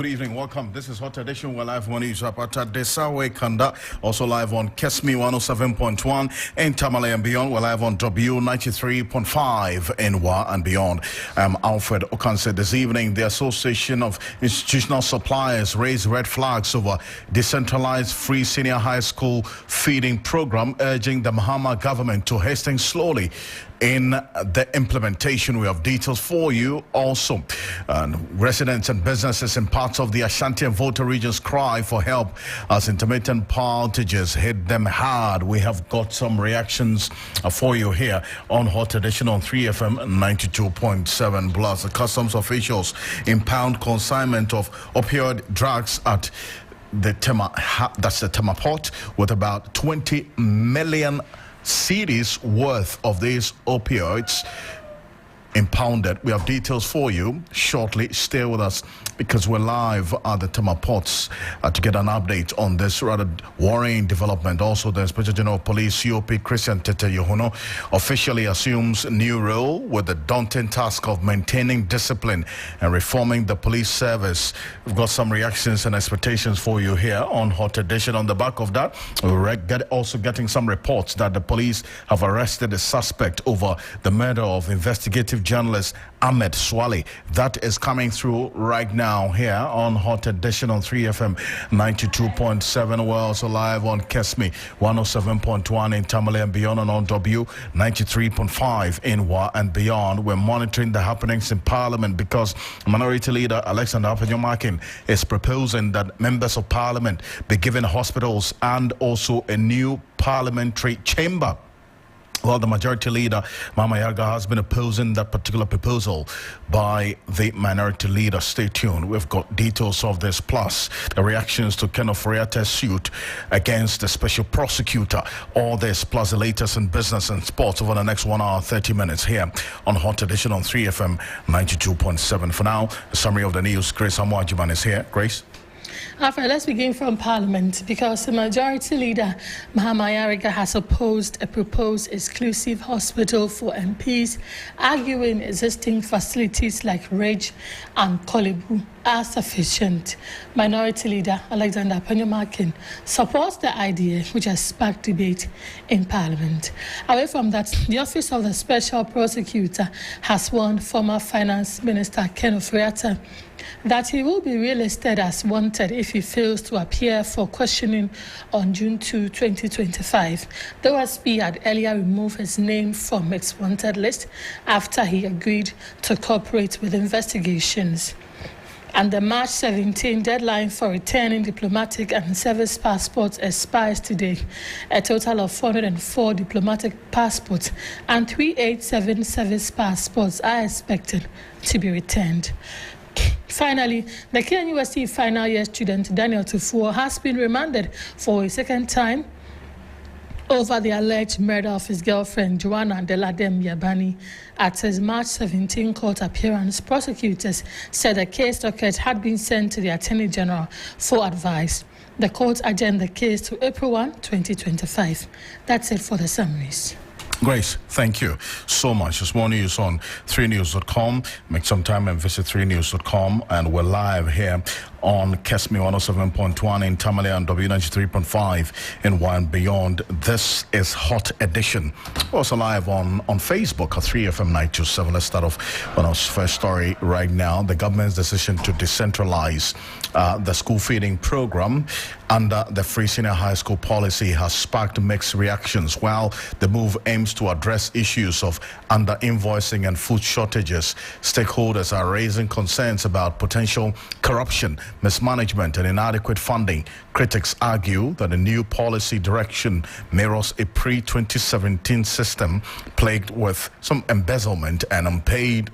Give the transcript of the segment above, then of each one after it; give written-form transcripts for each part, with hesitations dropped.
good evening. Welcome. This is Hot Edition. We're live on Isapata Desawe Kanda. Also live on Kesmi 107.1 in Tamale and beyond. We're live on W93.5 in Wa and beyond. I'm Alfred Ocansey. This evening, the Association of Institutional Suppliers raised red flags over decentralized free senior high school feeding program, urging the Mahama government to hasten slowly in the implementation. We have details for you also. Residents and businesses in parts of the Ashanti and Volta regions cry for help as intermittent power outages hit them hard. We have got some reactions for you here on Hot Edition on 3FM 92.7. Plus, the customs officials impound consignment of opioid drugs at the Tema port with about 20 million cedis worth of these opioids impounded. We have details for you shortly. Stay with us because we're live at the Tema ports to get an update on this rather worrying development. Also, the Inspector General of Police, COP Christian Tete Yohuno, officially assumes new role with the daunting task of maintaining discipline and reforming the police service. We've got some reactions and expectations for you here on Hot Edition. On the back of that, we're also getting some reports that the police have arrested a suspect over the murder of investigative journalist Ahmed Swale. That is coming through right now here on Hot Edition on 3FM 92.7. We're also live on Kesmi 107.1 in Tamale and beyond, and on W 93.5 in Wa and beyond. We're monitoring the happenings in Parliament because Minority Leader Alexander Apenyomakin is proposing that members of Parliament be given hospitals and also a new parliamentary chamber. Well, the Majority Leader, Mama Yaga, has been opposing that particular proposal by the Minority Leader. Stay tuned. We've got details of this, plus the reactions to Ken Oforiate's suit against the Special Prosecutor. All this, plus the latest in business and sports over the next 1 hour, 30 minutes here on Hot Edition on 3FM 92.7. For now, a summary of the news. Grace Amwajiman is here. Grace? Alfred, let's begin from Parliament because the Majority Leader, Mahama Yariga, has opposed a proposed exclusive hospital for MPs, arguing existing facilities like Reg and Kolebu are sufficient. Minority Leader Alexander Apenyomakin supports the idea, which has sparked debate in Parliament. Away from that, the Office of the Special Prosecutor has warned former Finance Minister Ken Oforiate that he will be relisted as wanted if he fails to appear for questioning on June 2, 2025. The OSP had earlier removed his name from its wanted list after he agreed to cooperate with investigations. And the March 17 deadline for returning diplomatic and service passports expires today. A total of 404 diplomatic passports and 387 service passports are expected to be returned. Finally, the KNUST final year student Daniel Tufuo has been remanded for a second time over the alleged murder of his girlfriend Joanna Deladem Yabani. At his March 17 court appearance, prosecutors said the case docket had been sent to the Attorney General for advice. The court adjourned the case to April 1, 2025. That's it for the summaries. Grace, thank you so much. This morning is on 3news.com. Make some time and visit 3news.com. And we're live here on Kesmi 107.1 in Tamale and W93.5 in Wa and beyond. This is Hot Edition. We're also live on Facebook at 3FM 927. Let's start off on our first story right now. The government's decision to decentralize the school feeding program under the free senior high school policy has sparked mixed reactions. While the move aims to address issues of under-invoicing and food shortages, stakeholders are raising concerns about potential corruption, mismanagement, and inadequate funding. Critics argue that the new policy direction mirrors a pre-2017 system plagued with some embezzlement and unpaid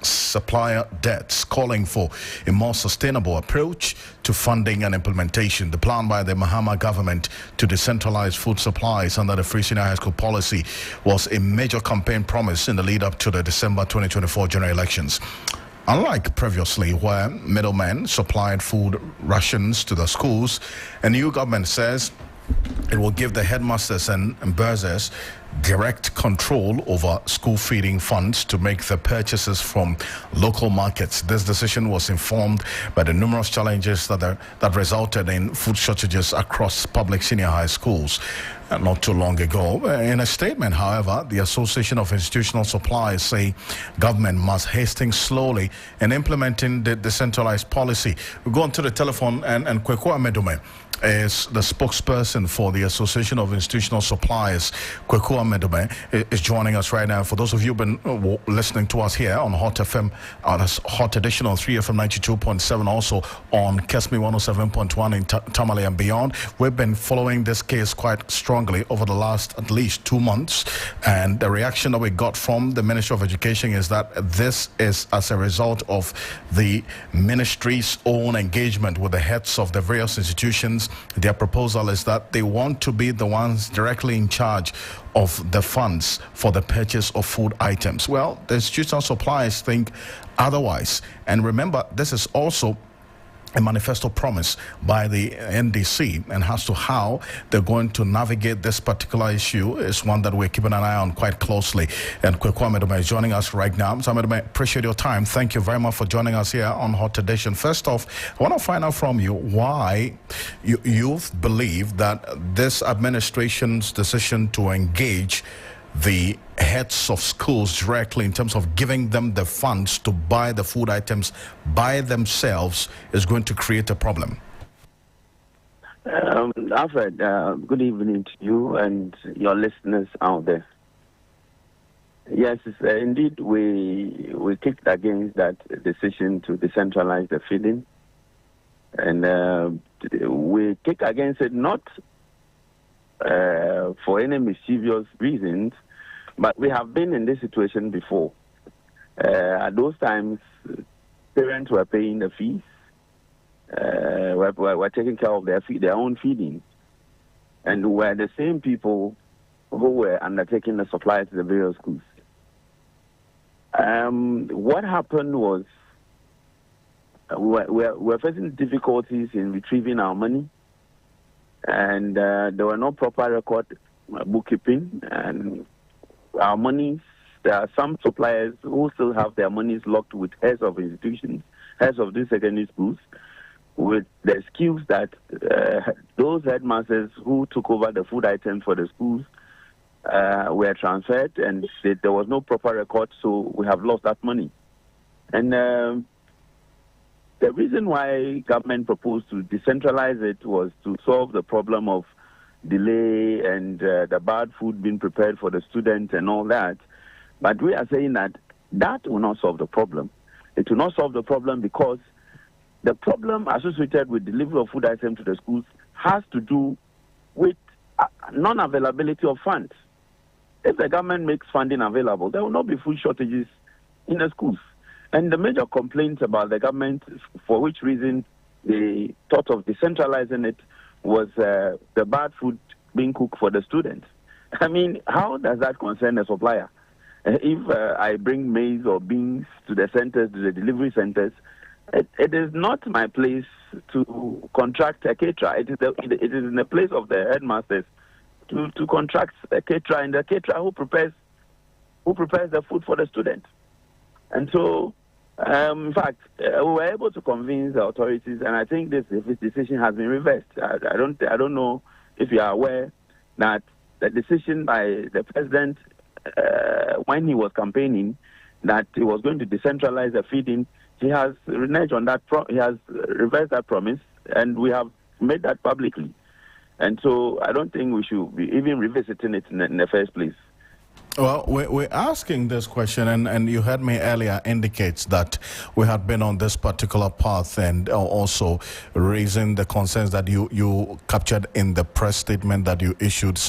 supplier debts, calling for a more sustainable approach to funding and implementation. The plan by the Mahama government to decentralize food supplies under the free senior high school policy was a major campaign promise in the lead up to the December 2024 general elections. Unlike previously, where middlemen supplied food rations to the schools, a new government says it will give the headmasters and bursars direct control over school feeding funds to make the purchases from local markets. This decision was informed by the numerous challenges that resulted in food shortages across public senior high schools not too long ago. In a statement, however, the Association of Institutional Suppliers say government must hasten slowly in implementing the decentralized policy. We go on to the telephone, and Kweku Amedume is the spokesperson for the Association of Institutional Suppliers. Kweku Amedume is joining us right now. For those of you who've been listening to us here on Hot FM, on Hot Edition on 3FM 92.7, also on Kesmi 107.1 in Tamale and beyond, we've been following this case quite strongly over the last at least 2 months, and the reaction that we got from the Ministry of Education is that this is as a result of the ministry's own engagement with the heads of the various institutions. Their proposal is that they want to be the ones directly in charge of the funds for the purchase of food items. Well, the institutional suppliers think otherwise, and remember, this is also a manifesto promise by the NDC, and as to how they're going to navigate this particular issue is one that we're keeping an eye on quite closely. And Kweku Amedume is joining us right now. So Amedume, appreciate your time. Thank you very much for joining us here on Hot Edition. First off, I want to find out from you why you believe that this administration's decision to engage the heads of schools directly in terms of giving them the funds to buy the food items by themselves is going to create a problem. Alfred, good evening to you and your listeners out there. Yes, indeed, we kicked against that decision to decentralize the feeding, and we kick against it not for any mischievous reasons, but we have been in this situation before. At those times, parents were paying the fees, were taking care of their own feeding, and were the same people who were undertaking the supply to the various schools. What happened was we were facing difficulties in retrieving our money, and there were no proper record bookkeeping, and our monies, there are some suppliers who still have their monies locked with heads of institutions, heads of these secondary schools, with the excuse that those headmasters who took over the food items for the schools were transferred, and there was no proper record, so we have lost that money. And the reason why government proposed to decentralize it was to solve the problem of delay and the bad food being prepared for the students and all that. But we are saying that that will not solve the problem. It will not solve the problem because the problem associated with delivery of food items to the schools has to do with non-availability of funds. If the government makes funding available, there will not be food shortages in the schools. And the major complaints about the government, for which reason they thought of decentralizing it, was the bad food being cooked for the students. I mean, how does that concern a supplier? If I bring maize or beans to the centers, to the delivery centers, it is not my place to contract a caterer. It is in the place of the headmasters to contract a caterer, and the caterer who prepares the food for the student. And so, in fact, we were able to convince the authorities, and I think this decision has been reversed. I don't know if you are aware that the decision by the president when he was campaigning that he was going to decentralize the feeding, he has reneged on that. He has reversed that promise, and we have made that publicly. And so, I don't think we should be even revisiting it in the first place. Well, we're asking this question, and you heard me earlier indicates that we had been on this particular path, and also raising the concerns that you captured in the press statement that you issued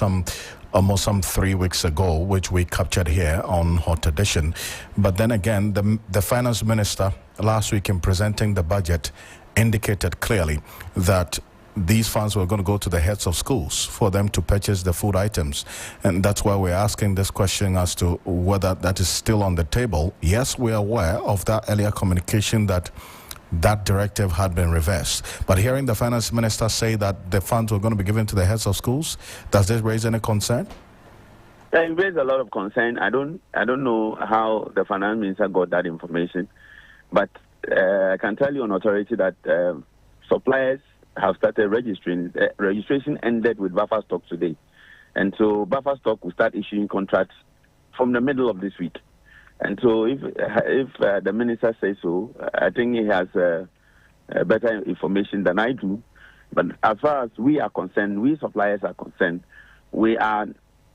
almost 3 weeks ago, which we captured here on Hot Edition. But then again, the finance minister last week in presenting the budget indicated clearly that these funds were going to go to the heads of schools for them to purchase the food items. And that's why we're asking this question as to whether that is still on the table. Yes, we are aware of that earlier communication that directive had been reversed. But hearing the finance minister say that the funds were going to be given to the heads of schools, does this raise any concern? It raised a lot of concern. I don't know how the finance minister got that information, but I can tell you on authority that suppliers have started registering. Registration ended with buffer stock today, and so buffer stock will start issuing contracts from the middle of this week. And so, if the minister says so, I think he has better information than I do. But as far as we are concerned, we suppliers are concerned, we are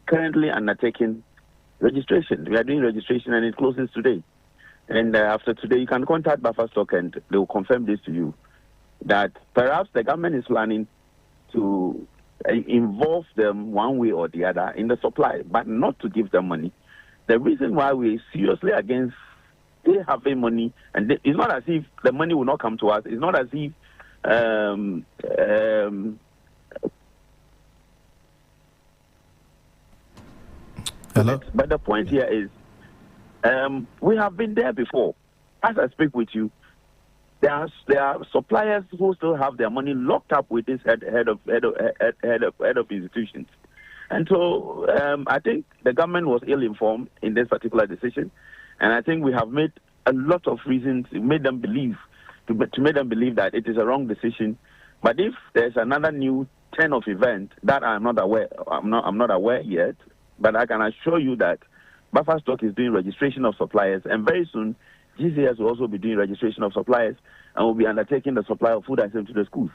currently undertaking registration. We are doing registration, and it closes today. And after today, you can contact buffer stock, and they will confirm this to you, that perhaps the government is planning to involve them one way or the other in the supply, but not to give them money. The reason why we're seriously against they having money, and it's not as if the money will not come to us. It's not as if Hello? But the point here is we have been there before. As I speak with you, there are suppliers who still have their money locked up with this head of institutions. And so I think the government was ill-informed in this particular decision, and I think we have made a lot of reasons to make them believe that it is a wrong decision. But if there's another new turn of event that I'm not aware yet, but I can assure you that buffer stock is doing registration of suppliers, and very soon GCS will also be doing registration of suppliers, and will be undertaking the supply of food items to the schools.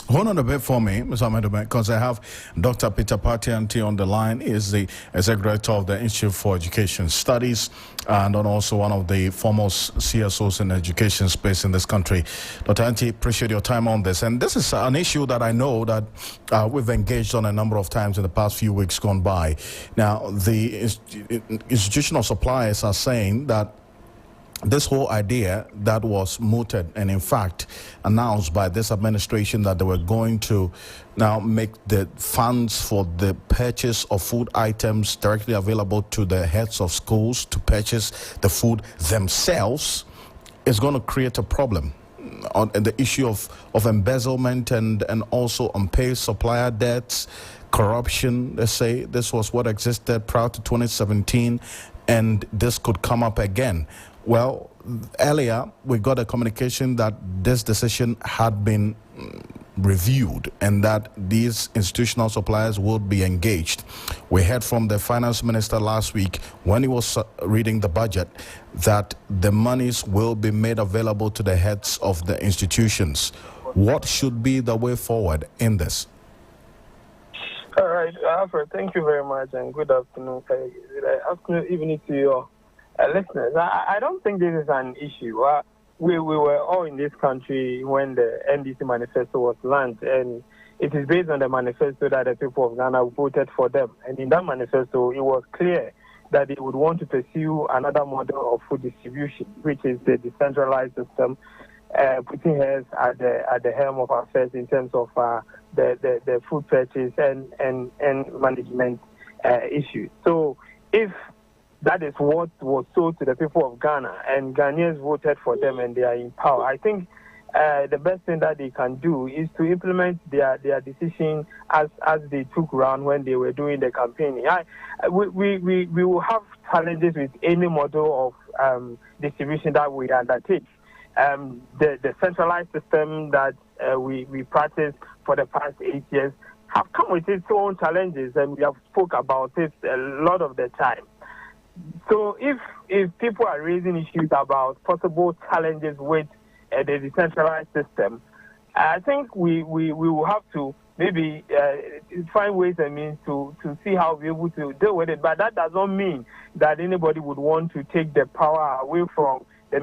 Hold on a bit for me, Mr. Ahmed, because I have Dr. Peter Partianti on the line. He is the Executive Director of the Institute for Education Studies and also one of the foremost CSOs in the education space in this country. Dr. Anti, appreciate your time on this. And this is an issue that I know that we've engaged on a number of times in the past few weeks gone by. Now, the institutional suppliers are saying that this whole idea that was mooted and in fact announced by this administration that they were going to now make the funds for the purchase of food items directly available to the heads of schools to purchase the food themselves is going to create a problem on the issue of embezzlement and also unpaid supplier debts, corruption. Let's say this was what existed prior to 2017 and this could come up again. Well, earlier we got a communication that this decision had been reviewed and that these institutional suppliers would be engaged. We heard from the finance minister last week when he was reading the budget that the monies will be made available to the heads of the institutions. What should be the way forward in this? All right, Alfred, thank you very much and good afternoon. Good afternoon, evening to your listeners. I don't think this is an issue. We were all in this country when the NDC manifesto was launched, and it is based on the manifesto that the people of Ghana voted for them. And in that manifesto, it was clear that they would want to pursue another model of food distribution, which is the decentralized system, putting us at the helm of affairs in terms of the food purchase and management issues. So if that is what was sold to the people of Ghana, and Ghanaians voted for them, and they are in power. I think the best thing that they can do is to implement their decision as they took ground when they were doing the campaigning. We will have challenges with any model of distribution that we undertake. The centralized system that we practiced for the past 8 years have come with its own challenges, and we have spoke about it a lot of the time. So if people are raising issues about possible challenges with the decentralized system, I think we will have to maybe find ways and means to see how we're able to deal with it. But that does not mean that anybody would want to take the power away from the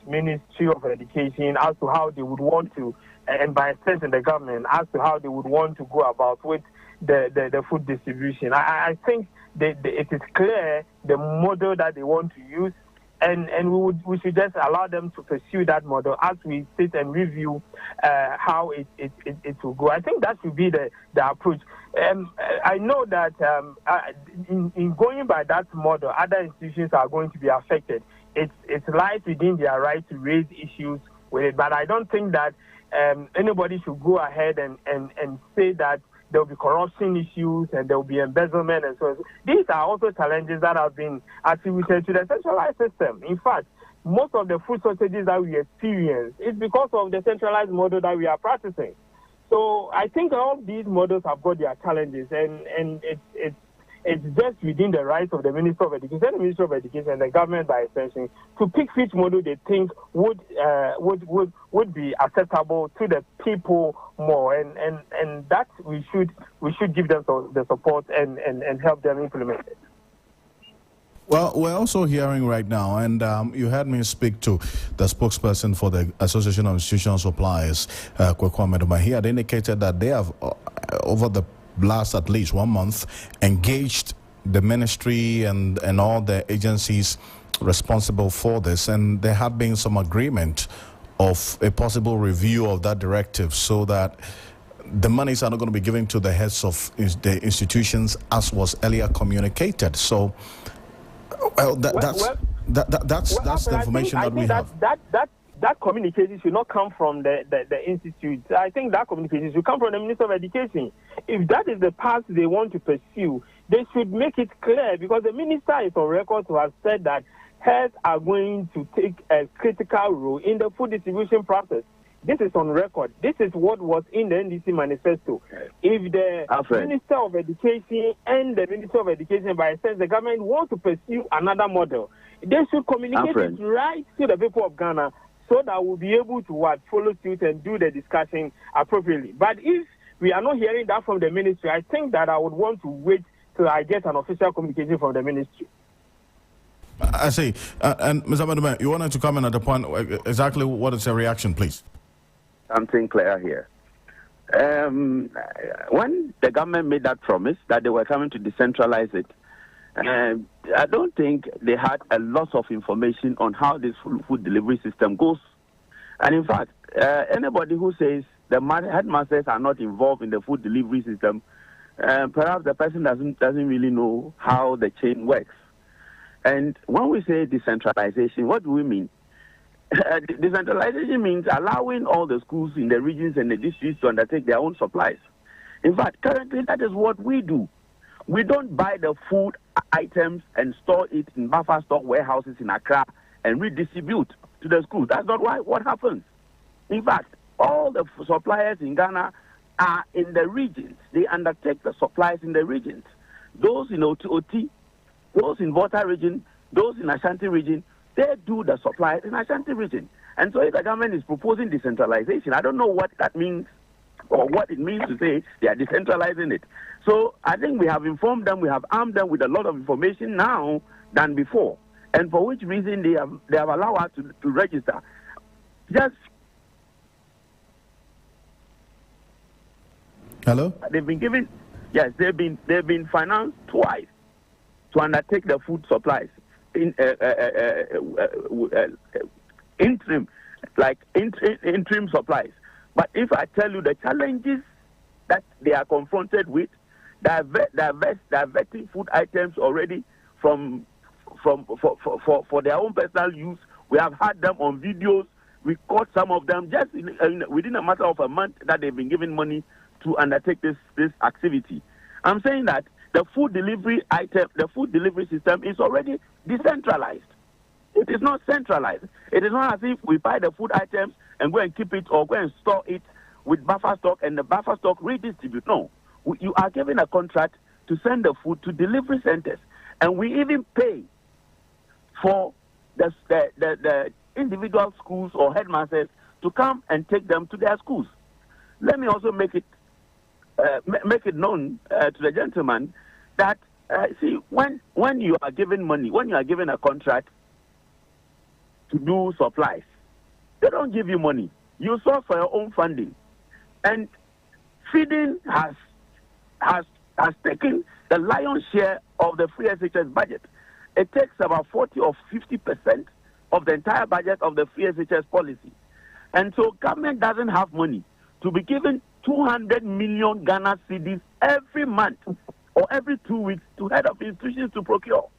Ministry of Education as to how they would want to, and by extension the government, as to how they would want to go about with the food distribution. I think it is clear the model that they want to use, and we should just allow them to pursue that model as we sit and review how it will go. I think that should be the approach. I know that in going by that model, other institutions are going to be affected. It lies within their right to raise issues with it, but I don't think that anybody should go ahead and say that there will be corruption issues and there will be embezzlement and so on. These are also challenges that have been attributed to the centralized system. In fact, most of the food shortages that we experience is because of the centralized model that we are practicing. So I think all these models have got their challenges, and it's just within the rights of the Minister of Education, the Minister of Education, and the government by extension to pick which model they think would be acceptable to the people more, and that we should give them the support and help them implement it. Well, we're also hearing right now, and you heard me speak to the spokesperson for the Association of Institutional Suppliers, Kwekwa Meduma. He had indicated that they have, over the last at least 1 month, engaged the ministry and all the agencies responsible for this, and there had been some agreement of a possible review of that directive so that the monies are not going to be given to the heads of the institutions as was earlier communicated. So, well, that's the information that we have. That communication should not come from the institute. I think that communication should come from the Minister of Education. If that is the path they want to pursue, they should make it clear, because the minister is on record to have said that heads are going to take a critical role in the food distribution process. This is on record. This is what was in the NDC manifesto. If the Minister of Education and the Minister of Education, by extension, the government want to pursue another model, they should communicate it right to the people of Ghana so that we'll be able to follow suit and do the discussion appropriately. But if we are not hearing that from the ministry, I think that I would want to wait till I get an official communication from the ministry. I see. And Mr. Meduma, you wanted to comment at the point, exactly what is your reaction, please? Something clear here. When the government made that promise that they were coming to decentralize it, I don't think they had a lot of information on how this food delivery system goes. And in fact, anybody who says the headmasters are not involved in the food delivery system, perhaps the person doesn't really know how the chain works. And when we say decentralization, what do we mean? Decentralization means allowing all the schools in the regions and the districts to undertake their own supplies. In fact, currently that is what we do. We don't buy the food items and store it in buffer stock warehouses in Accra and redistribute to the schools. That's not what happens. In fact, all the suppliers in Ghana are in the regions. They undertake the supplies in the regions. Those in OT, those in Volta region, those in Ashanti region, they do the supplies in Ashanti region. And so if the government is proposing decentralization, I don't know what that means or what it means to say they are decentralizing it. So I think we have informed them, we have armed them with a lot of information now than before. And for which reason they have allowed us to register. Just hello? They've been given, yes, they've been financed twice to undertake the food supplies. In interim supplies. But if I tell you the challenges that they are confronted with, they are vetting food items already for their own personal use. We have had them on videos. We caught some of them just within a matter of a month that they've been given money to undertake this activity. I'm saying that the food delivery system is already decentralized. It is not centralized. It is not as if we buy the food items and go and keep it or go and store it with buffer stock and the buffer stock redistribute. No. You are given a contract to send the food to delivery centers, and we even pay for the individual schools or headmasters to come and take them to their schools. Let me also make it known to the gentleman that see, when you are given money, when you are given a contract to do supplies, they don't give you money. You source for your own funding, and feeding has taken the lion's share of the free SHS budget. It takes about 40 or 50% of the entire budget of the free SHS policy, and so government doesn't have money to be given 200 million Ghana cedis every month or every 2 weeks to head of institutions to procure.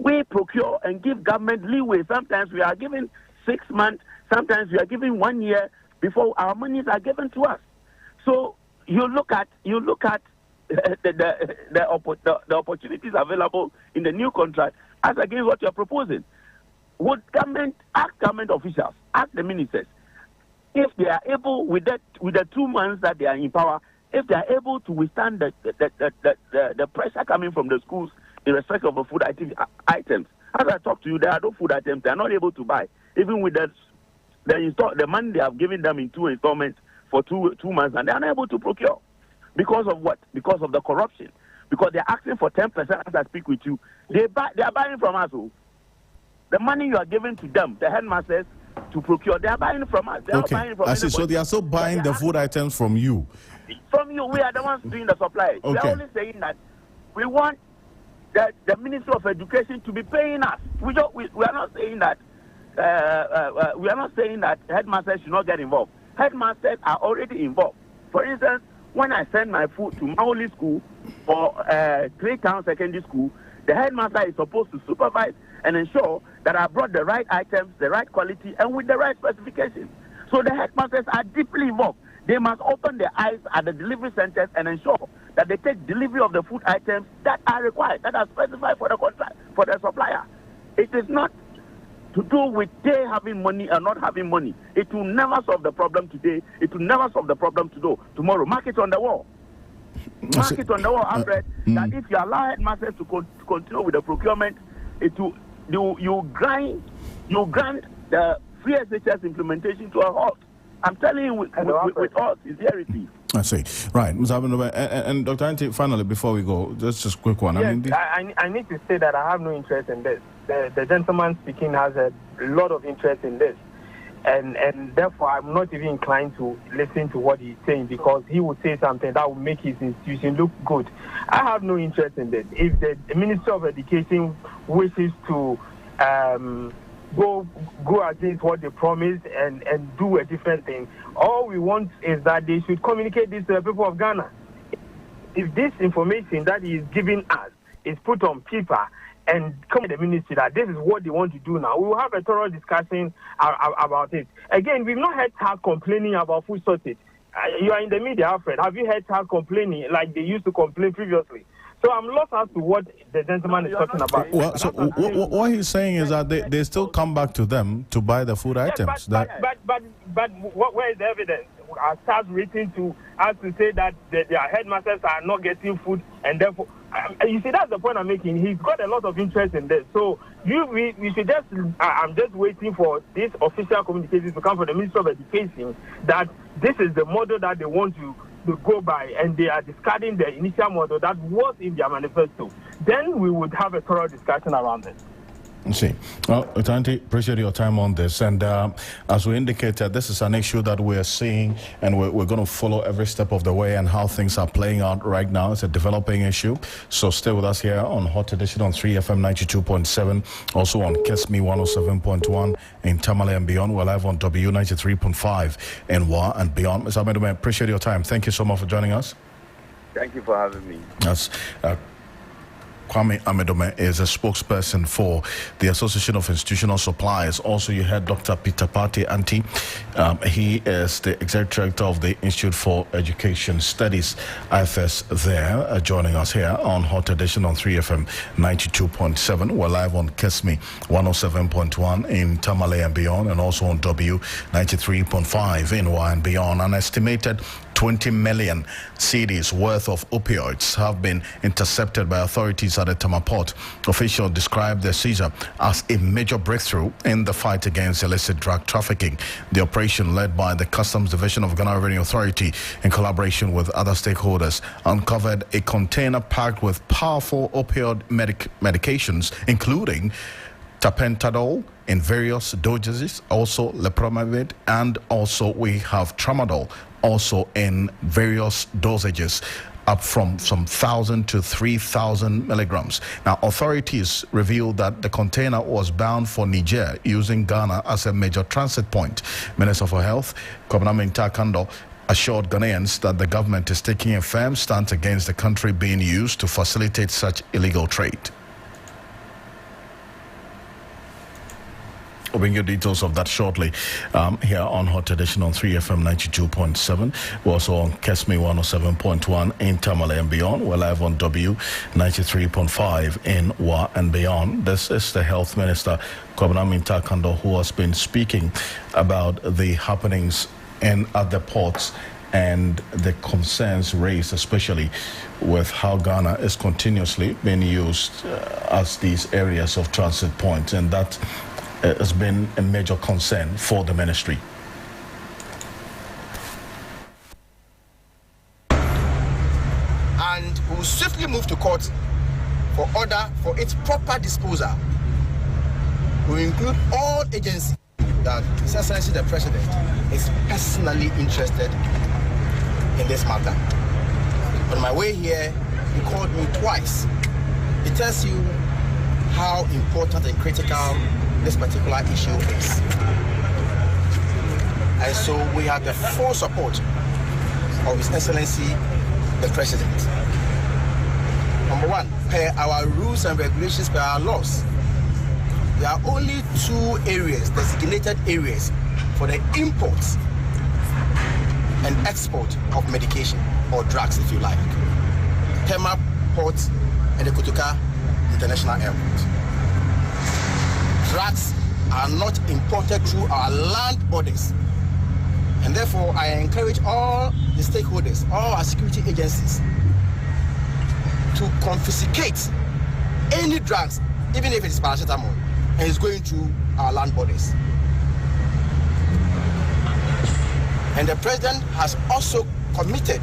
We procure and give government leeway. Sometimes we are given 6 months, sometimes we are given 1 year before our monies are given to us. So you look at the opportunities available in the new contract as against what you're proposing. Would government ask government officials, ask the ministers, if they are able with the 2 months that they are in power, if they are able to withstand the pressure coming from the schools in respect of the food items. As I talk to you, there are no food items they are not able to buy, even with the money they have given them in 2 installments for 2 months, and they are not able to procure. Because of what? Because of the corruption. Because they are asking for 10% as I speak with you. They are buying from us. The money you are giving to them, the headmasters, to procure, they are buying from us. They are buying from us. So they are still buying the food items from you? From you. We are the ones doing the supply. Okay. We are only saying that we want the Ministry of Education to be paying us. We are not saying that we are not saying that headmasters should not get involved. Headmasters are already involved. For instance, when I send my food to Maoli School or Claytown Secondary School, the headmaster is supposed to supervise and ensure that I brought the right items, the right quality, and with the right specifications. So the headmasters are deeply involved. They must open their eyes at the delivery centers and ensure that they take delivery of the food items that are required, that are specified for the contract, for the supplier. It is not to do with they having money or not having money. It will never solve the problem today. It will never solve the problem tomorrow. Mark it on the wall. Mark it on the wall, Alfred, that if you allow headmasters to continue with the procurement, you grind the free SHS implementation to a halt. I'm telling you with all sincerity. I see. Right. And Dr. Ante, finally, before we go, just a quick one. Yes, I need to say that I have no interest in this. The gentleman speaking has a lot of interest in this. And therefore, I'm not even inclined to listen to what he's saying, because he would say something that would make his institution look good. I have no interest in this. If the Ministry of Education wishes to go against what they promised and do a different thing, all we want is that they should communicate this to the people of Ghana. If this information that he is giving us is put on paper and come to the ministry that this is what they want to do now, we will have a thorough discussion about it. Again, we've not heard her complaining about food shortage. You are in the media, Alfred. Have you heard her complaining like they used to complain previously? So I'm lost as to what the gentleman is talking about. Well, so what he's saying is that they still come back to them to buy the food items. But where is the evidence? Our staff written to us to say that their headmasters are not getting food, and therefore, you see, that's the point I'm making. He's got a lot of interest in this. So we should just, I'm just waiting for this official communication to come from the Ministry of Education that this is the model that they want to go by, and they are discarding the initial model that was in their manifesto. Then we would have a thorough discussion around it. See, well, Tanti, appreciate your time on this. And as we indicated, this is an issue that we're seeing, and we're going to follow every step of the way and how things are playing out right now. It's a developing issue. So stay with us here on Hot Edition on 3FM 92.7, also on Kesmi 107.1 in Tamale and beyond. We're live on W 93.5 in Wa and beyond. Mr. Amedome, appreciate your time. Thank you so much for joining us. Thank you for having me. Yes. Kwame Amedome is a spokesperson for the Association of Institutional Suppliers. Also, you heard Dr. Peter Pate Anti. He is the Executive Director of the Institute for Education Studies, IFS, there, joining us here on Hot Edition on 3FM 92.7. We're live on Kesmi 107.1 in Tamale and beyond, and also on W 93.5 in Y and beyond. An estimated 20 million cedis worth of opioids have been intercepted by authorities at the Tama port. Officials described the seizure as a major breakthrough in the fight against illicit drug trafficking. The operation, led by the Customs Division of Ghana Revenue Authority in collaboration with other stakeholders, uncovered a container packed with powerful opioid medications, including tapentadol in various dosages, also lepromavir, and also we have tramadol, also in various dosages, up from some 1,000 to 3,000 milligrams. Now, authorities revealed that the container was bound for Niger, using Ghana as a major transit point. Minister for Health, Kobna Takando, assured Ghanaians that the government is taking a firm stance against the country being used to facilitate such illegal trade. We'll bring you details of that shortly here on Hot Edition on 3FM 92.7. We're also on Kesme 107.1 in Tamale and beyond. We're live on W 93.5 in Wa and beyond. This is the Health Minister, Kwabena Mintakando, who has been speaking about the happenings at the ports and the concerns raised, especially with how Ghana is continuously being used as these areas of transit points, and that has been a major concern for the ministry. And we will swiftly move to court for order for its proper disposal. We will include all agencies that His Excellency the President is personally interested in this matter. On my way here, he called me twice. It tells you how important and critical this particular issue is. And so we have the full support of His Excellency the President. Number one, per our rules and regulations, per our laws, there are only 2 areas, designated areas, for the imports and export of medication or drugs, if you like. Tema Port and the Kotoka International Airport. Drugs are not imported through our land borders. And therefore, I encourage all the stakeholders, all our security agencies, to confiscate any drugs, even if it's paracetamol, and it's going through our land borders. And the President has also committed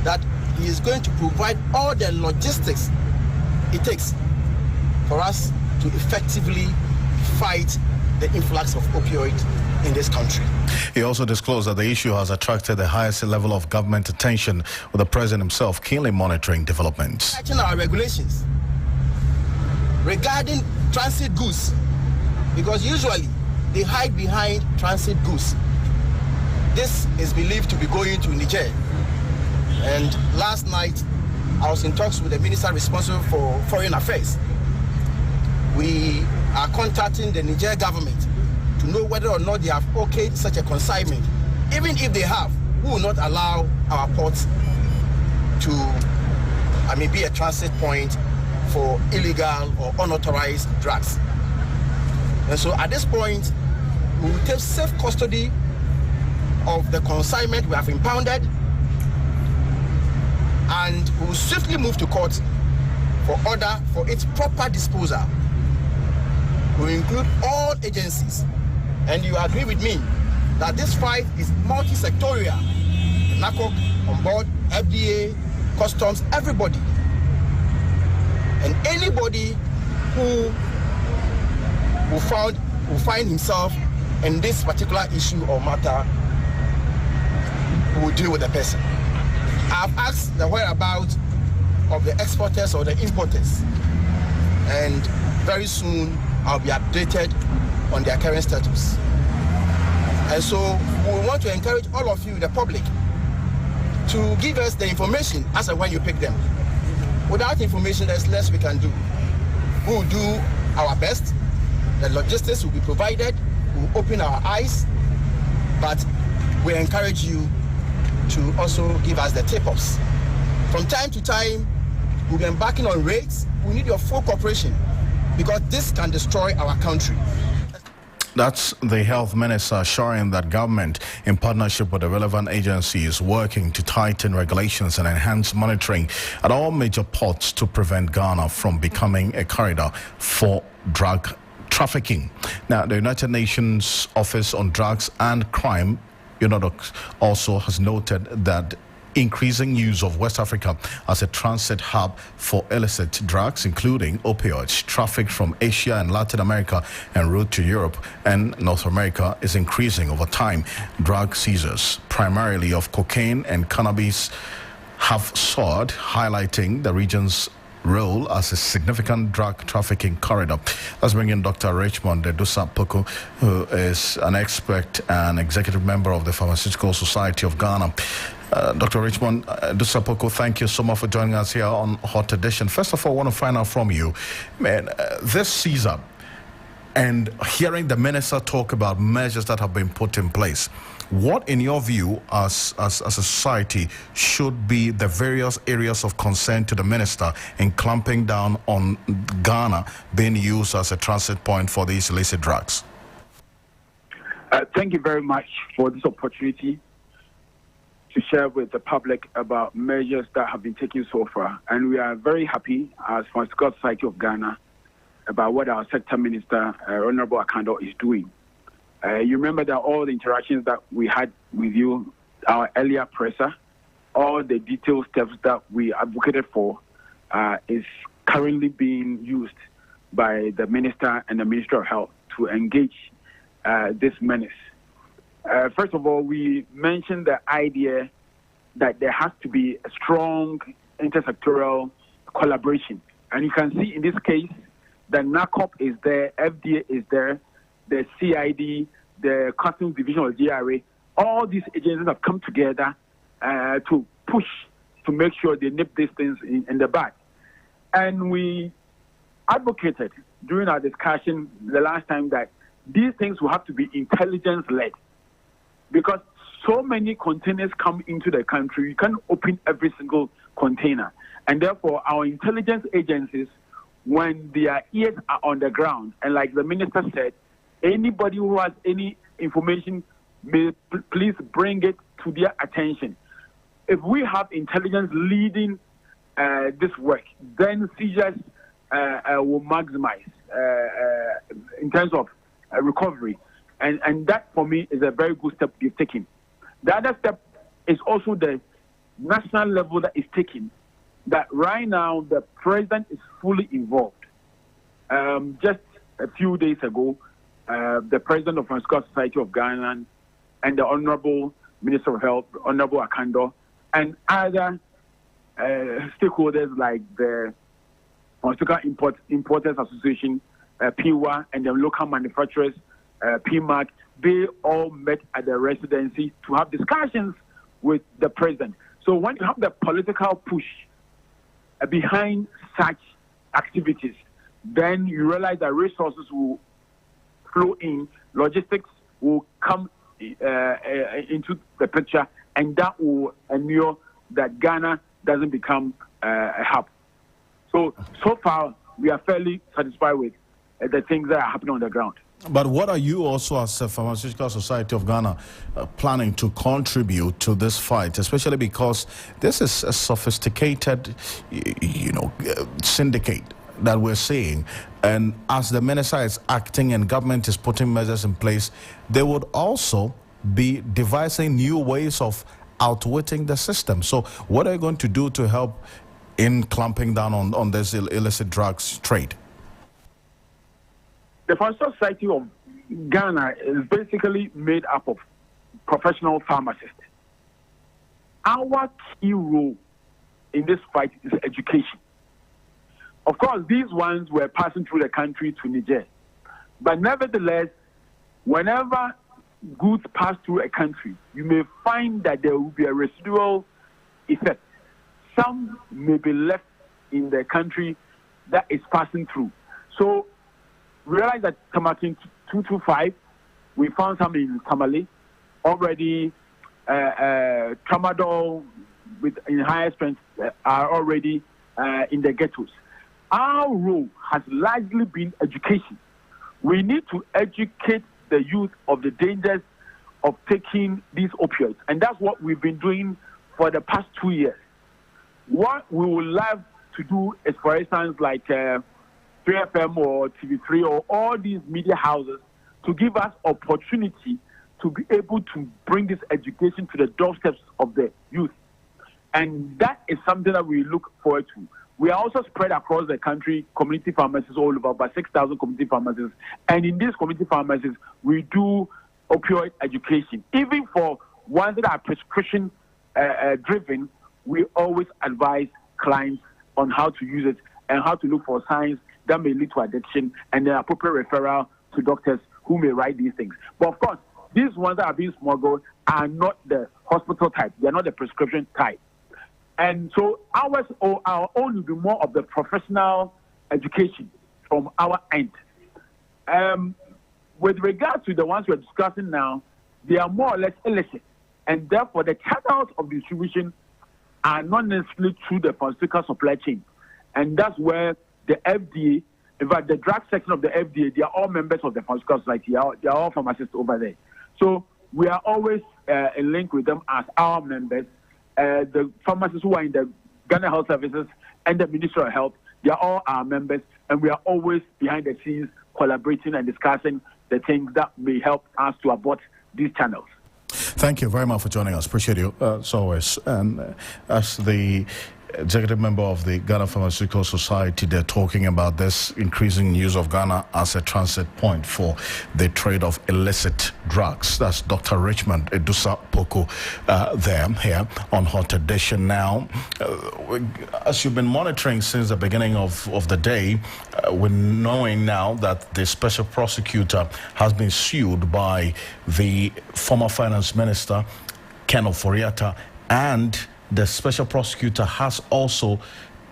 that he is going to provide all the logistics it takes for us to effectively fight the influx of opioids in this country. He also disclosed that the issue has attracted the highest level of government attention, with the President himself keenly monitoring developments. Our regulations regarding transit goods, because usually they hide behind transit goods. This is believed to be going to Niger. And last night, I was in talks with the minister responsible for foreign affairs. We are contacting the Niger government to know whether or not they have okayed such a consignment. Even if they have, we will not allow our ports to be a transit point for illegal or unauthorized drugs. And so at this point, we will take safe custody of the consignment we have impounded, and we will swiftly move to court for order for its proper disposal. We will include all agencies, and you agree with me that this fight is multi-sectorial. NACOC on board, FDA, customs, everybody. And anybody who will find himself in this particular issue or matter, we will deal with the person. I've asked the whereabouts of the exporters or the importers, and very soon I'll be updated on their current status. And so we want to encourage all of you, the public, to give us the information as and when you pick them. Without information, there's less we can do. We will do our best. The logistics will be provided. We will open our eyes. But we encourage you to also give us the tip-offs. From time to time, we'll be embarking on raids. We need your full cooperation, because this can destroy our country. That's the Health Minister assuring that government, in partnership with the relevant agencies, is working to tighten regulations and enhance monitoring at all major ports to prevent Ghana from becoming a corridor for drug trafficking. Now, the United Nations Office on Drugs and Crime, UNODC, also has noted that increasing use of West Africa as a transit hub for illicit drugs, including opioids, trafficked from Asia and Latin America en route to Europe and North America, is increasing over time. Drug seizures, primarily of cocaine and cannabis, have soared, highlighting the region's role as a significant drug trafficking corridor. Let's bring in Dr. Richmond Dedusa-Poku, who is an expert and executive member of the Pharmaceutical Society of Ghana. Dr. Richmond Dedusa-Poku, thank you so much for joining us here on Hot Edition. First of all, I want to find out from you, man, this seizure, and hearing the minister talk about measures that have been put in place, what, in your view, as a society, should be the various areas of concern to the minister in clamping down on Ghana being used as a transit point for these illicit drugs? Thank you very much for this opportunity to share with the public about measures that have been taken so far. And we are very happy as Pharmaceutical Society of Ghana about what our sector minister, Honorable Ocansey, is doing. You remember that all the interactions that we had with you, our earlier presser, all the detailed steps that we advocated for is currently being used by the minister and the Minister of Health to engage this menace. First of all, we mentioned the idea that there has to be a strong intersectoral collaboration. And you can see in this case, the NACOP is there, FDA is there, the CID, the Customs Division of GRA, all these agencies have come together to push to make sure they nip these things in the bud. And we advocated during our discussion the last time that these things will have to be intelligence-led, because so many containers come into the country, you can't open every single container. And therefore, our intelligence agencies, when their ears are on the ground, and like the minister said, anybody who has any information, may please bring it to their attention. If we have intelligence leading this work, then seizures will maximize in terms of recovery. And that, for me, is a very good step we've taken. The other step is also the national level that is taken, that right now the president is fully involved. Just a few days ago, the president of the Pharmaceutical Society of Ghana and the Honorable Minister of Health, Honorable Ocansey, and other stakeholders like the Pharmaceutical Importers Association, PIWA, and the local manufacturers, PMAC, they all met at the residency to have discussions with the president. So when you have the political push behind such activities, then you realize that resources will flow in, logistics will come into the picture, and that will ensure that Ghana doesn't become a hub. So far, we are fairly satisfied with the things that are happening on the ground. But what are you also, as a Pharmaceutical Society of Ghana, planning to contribute to this fight, especially because this is a sophisticated, syndicate that we're seeing, and as the minister is acting and government is putting measures in place, they would also be devising new ways of outwitting the system. So what are you going to do to help in clamping down on this illicit drugs trade? The Pharmaceutical Society of Ghana is basically made up of professional pharmacists. Our key role in this fight is education. Of course, these ones were passing through the country to Niger. But nevertheless, whenever goods pass through a country, you may find that there will be a residual effect. Some may be left in the country that is passing through. So realize that Tamatin 225, we found some in Tamale already. Tramadol in higher strength are already in the ghettos. Our role has largely been education. We need to educate the youth of the dangers of taking these opioids, and that's what we've been doing for the past 2 years. What we would love to do is, for instance, like 3FM or TV3 or all these media houses to give us opportunity to be able to bring this education to the doorsteps of the youth. And that is something that we look forward to. We are also spread across the country, community pharmacies all over, about 6,000 community pharmacies. And in these community pharmacies, we do opioid education. Even for ones that are prescription driven, we always advise clients on how to use it and how to look for signs that may lead to addiction, and the appropriate referral to doctors who may write these things. But of course, these ones that are being smuggled are not the hospital type. They are not the prescription type. And so our own will be more of the professional education from our end. with regard to the ones we're discussing now, they are more or less illicit, and therefore the channels of distribution are not necessarily through the pharmaceutical supply chain. And that's where the FDA, in fact, the drug section of the FDA, they are all members of the pharmaceutical society. They are all pharmacists over there. So we are always in link with them as our members. The pharmacists who are in the Ghana Health Services and the Ministry of Health, they are all our members, and we are always behind the scenes collaborating and discussing the things that may help us to abort these channels. Thank you very much for joining us. Appreciate you, as always. And as the executive member of the Ghana Pharmaceutical Society, they're talking about this increasing use of Ghana as a transit point for the trade of illicit drugs. That's Dr. Richmond Edusa Poku here on Hot Edition. Now, as you've been monitoring since the beginning of the day, we're knowing now that the special prosecutor has been sued by the former finance minister, Ken Ofori-Atta, and the special prosecutor has also,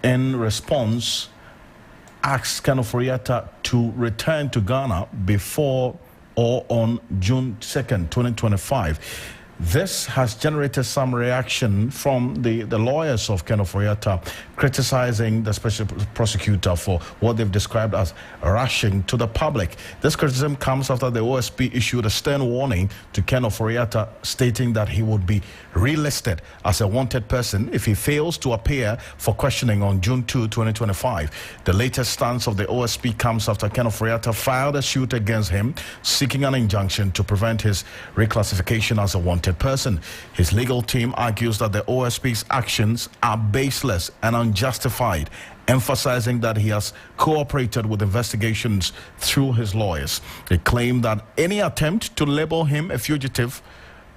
in response, asked Ken Ofori-Atta to return to Ghana before or on June 2nd, 2025. This has generated some reaction from the lawyers of Ken Ofori-Atta, criticizing the special prosecutor for what they've described as rushing to the public. This criticism comes after the OSP issued a stern warning to Ken Ofori-Atta, stating that he would be relisted as a wanted person if he fails to appear for questioning on June 2, 2025. The latest stance of the OSP comes after Ken Ofori-Atta filed a suit against him, seeking an injunction to prevent his reclassification as a wanted person. His legal team argues that the OSP's actions are baseless and unjustified, emphasizing that he has cooperated with investigations through his lawyers. They claim that any attempt to label him a fugitive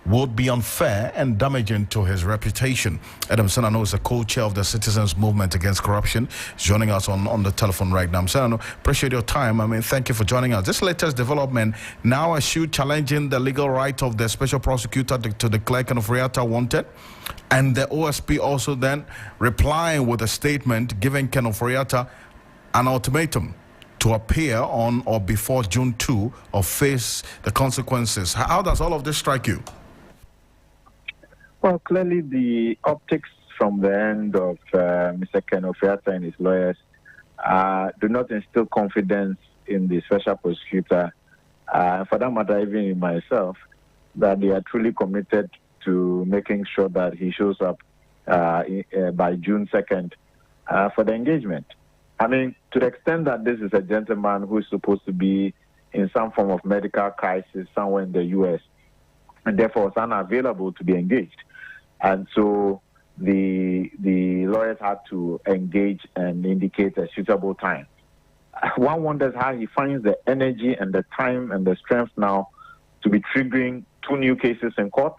would be unfair and damaging to his reputation. Adam Senano is a co-chair of the Citizens Movement Against Corruption. He's joining us on the telephone right now. Senano, appreciate your time. Thank you for joining us. This latest development, now a suit challenging the legal right of the special prosecutor to declare Ken Ofori-Atta wanted, and the OSP also then replying with a statement giving Ken Ofori-Atta an ultimatum to appear on or before June 2 or face the consequences. How does all of this strike you? Well, clearly the optics from the end of Mr. Ken Ofori-Atta and his lawyers do not instill confidence in the special prosecutor, for that matter, even in myself, that they are truly committed to making sure that he shows up by June 2nd for the engagement. I mean, to the extent that this is a gentleman who is supposed to be in some form of medical crisis somewhere in the U.S., and therefore is unavailable to be engaged. And so the lawyers had to engage and indicate a suitable time. One wonders how he finds the energy and the time and the strength now to be triggering 2 new cases in court.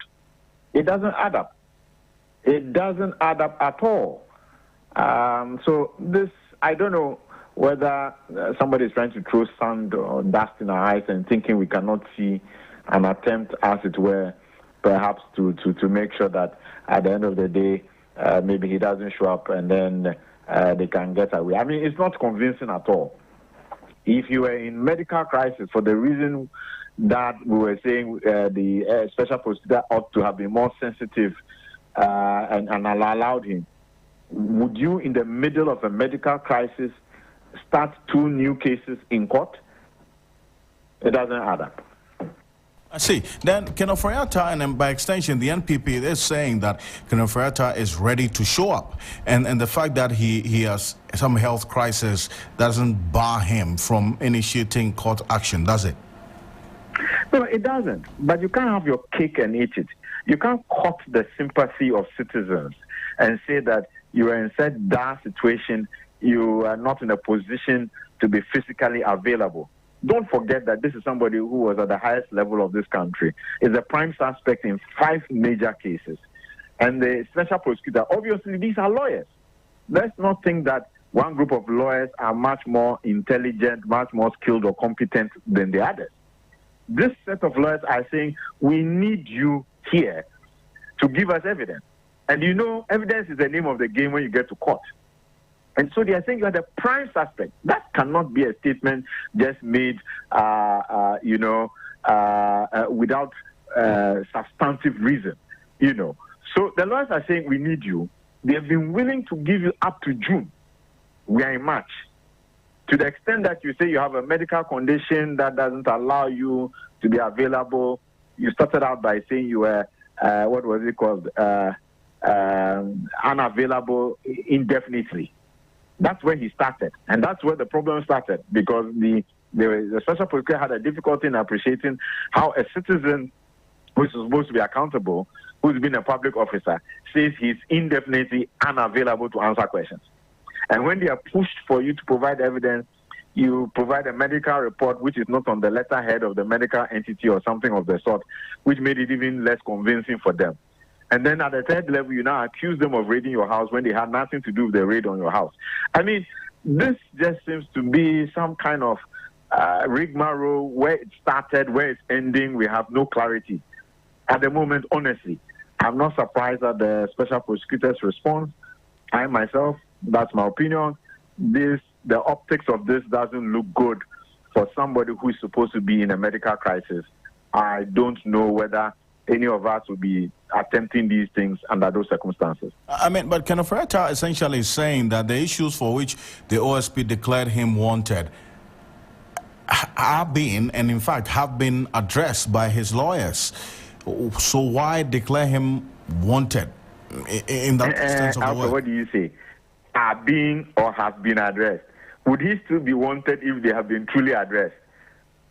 It doesn't add up. It doesn't add up at all. So this, I don't know whether somebody is trying to throw sand or dust in our eyes and thinking we cannot see an attempt, as it were, perhaps to make sure that at the end of the day, maybe he doesn't show up and then they can get away. I mean, it's not convincing at all. If you were in medical crisis for the reason that we were saying the special prosecutor ought to have been more sensitive and allowed him, would you, in the middle of a medical crisis, start 2 new cases in court? It doesn't add up. I see. Then Ken Ofori-Atta, and then by extension the NPP, is saying that Ken Ofori-Atta is ready to show up, and the fact that he has some health crisis doesn't bar him from initiating court action, does it? No, it doesn't. But you can't have your cake and eat it. You can't court the sympathy of citizens and say that you are in such dire situation, you are not in a position to be physically available. Don't forget that this is somebody who was at the highest level of this country, is a prime suspect in 5 major cases. And the special prosecutor, obviously these are lawyers. Let's not think that one group of lawyers are much more intelligent, much more skilled or competent than the others. This set of lawyers are saying, we need you here to give us evidence. And you know, evidence is the name of the game when you get to court. And so they are saying you are the prime suspect. That cannot be a statement just made, without substantive reason, So the lawyers are saying we need you. They have been willing to give you up to June. We are in March. To the extent that you say you have a medical condition that doesn't allow you to be available, you started out by saying you were, unavailable indefinitely. That's where he started. And that's where the problem started, because the special prosecutor had a difficulty in appreciating how a citizen who is supposed to be accountable, who's been a public officer, says he's indefinitely unavailable to answer questions. And when they are pushed for you to provide evidence, you provide a medical report which is not on the letterhead of the medical entity or something of the sort, which made it even less convincing for them. And then at the third level, you now accuse them of raiding your house when they had nothing to do with the raid on your house. I mean, this just seems to be some kind of rigmarole. Where it started, where it's ending, we have no clarity. At the moment, honestly, I'm not surprised at the special prosecutor's response. I myself, that's my opinion, the optics of this doesn't look good for somebody who is supposed to be in a medical crisis. I don't know whether any of us will be attempting these things under those circumstances. I mean, but Kenneth Ofori-Atta essentially is saying that the issues for which the OSP declared him wanted have been, and in fact have been addressed by his lawyers. So why declare him wanted in that sense of the word? What do you say? Are being or have been addressed? Would he still be wanted if they have been truly addressed?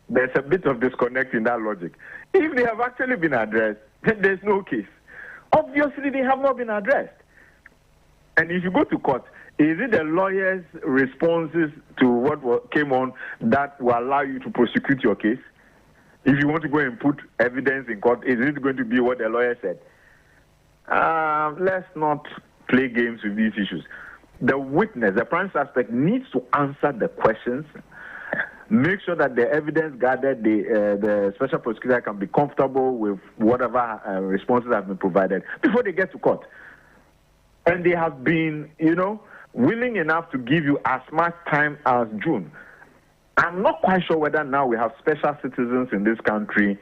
There's a bit of disconnect in that logic. If they have actually been addressed, then there's no case. Obviously, they have not been addressed. And if you go to court, is it the lawyer's responses to what came on that will allow you to prosecute your case? If you want to go and put evidence in court, is it going to be what the lawyer said? Let's not play games with these issues. The witness, the prime suspect, needs to answer the questions, make sure that the evidence gathered, the special prosecutor can be comfortable with whatever responses have been provided before they get to court. And they have been, willing enough to give you as much time as June. I'm not quite sure whether now we have special citizens in this country,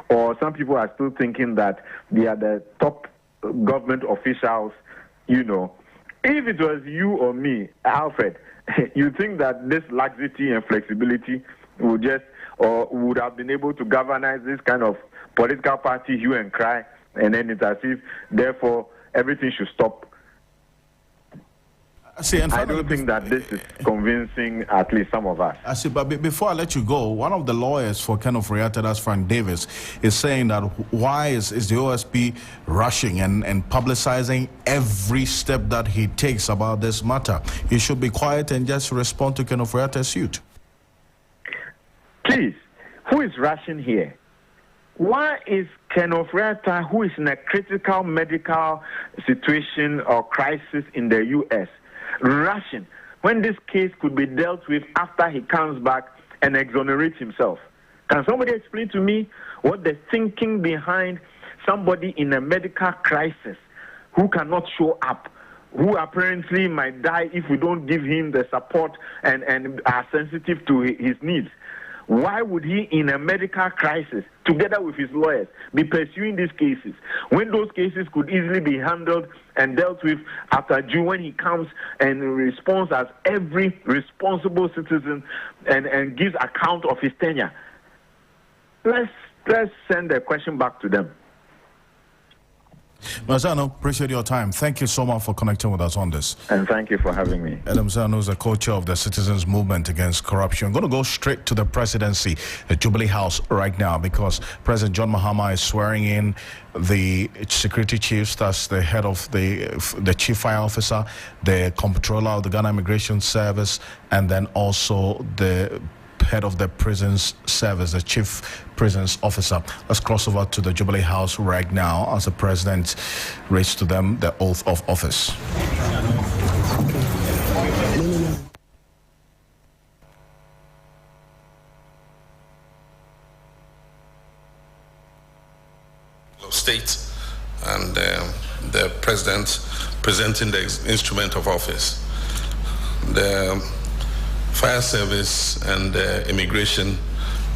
or some people are still thinking that they are the top government officials, If it was you or me, Alfred, you think that this laxity and flexibility would have been able to galvanize this kind of political party hue and cry, and then it's as if, therefore, everything should stop. I don't think that this is convincing at least some of us. I see, but before I let you go, one of the lawyers for Kenneth Ofori-Atta, that's Frank Davis, is saying that why is the OSP rushing and publicizing every step that he takes about this matter? He should be quiet and just respond to Kenneth Ofori-Atta's suit. Please, who is rushing here? Why is Kenneth Ofori-Atta, who is in a critical medical situation or crisis in the U.S., rushing when this case could be dealt with after he comes back and exonerates himself? Can somebody explain to me what the thinking behind somebody in a medical crisis who cannot show up, who apparently might die if we don't give him the support and are sensitive to his needs? Why would he, in a medical crisis, together with his lawyers, be pursuing these cases when those cases could easily be handled and dealt with after June, when he comes and responds as every responsible citizen and gives account of his tenure? Let's send the question back to them. Mazano, appreciate your time. Thank you so much for connecting with us on this. And thank you for having me. Adam Zano is the co-chair of the Citizens Movement Against Corruption. I'm going to go straight to the presidency, the Jubilee House right now, because President John Mahama is swearing in the security chiefs, that's the head of the chief fire officer, the comptroller of the Ghana Immigration Service, and then also the head of the prisons service, the chief prisons officer. Let's cross over to the Jubilee House right now as the president reads to them the oath of office. State and the president presenting the instrument of office. the fire service and immigration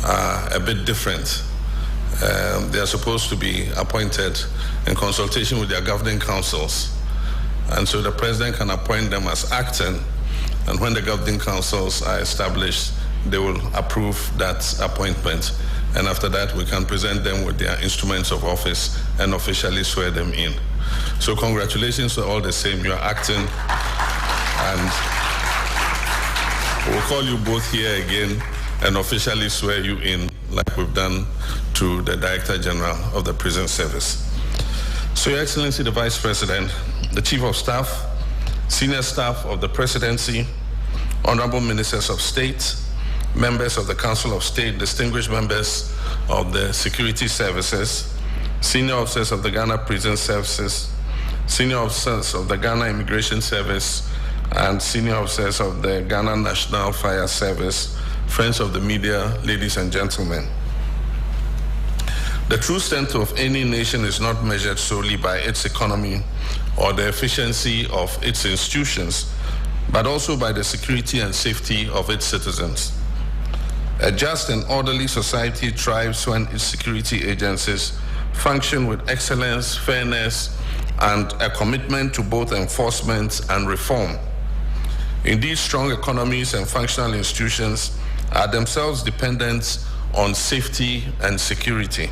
are a bit different. They are supposed to be appointed in consultation with their governing councils. And so the president can appoint them as acting, and when the governing councils are established, they will approve that appointment. And after that, we can present them with their instruments of office and officially swear them in. So congratulations to all the same. You are acting, and we'll call you both here again and officially swear you in like we've done to the Director General of the Prison Service. So Your Excellency, the Vice President, the Chief of Staff, senior staff of the Presidency, Honorable Ministers of State, members of the Council of State, distinguished members of the security services, senior officers of the Ghana Prison Services, senior officers of the Ghana Immigration Service, and senior officers of the Ghana National Fire Service, friends of the media, ladies and gentlemen. The true strength of any nation is not measured solely by its economy or the efficiency of its institutions, but also by the security and safety of its citizens. A just and orderly society thrives when its security agencies function with excellence, fairness, and a commitment to both enforcement and reform. Indeed, strong economies and functional institutions are themselves dependent on safety and security.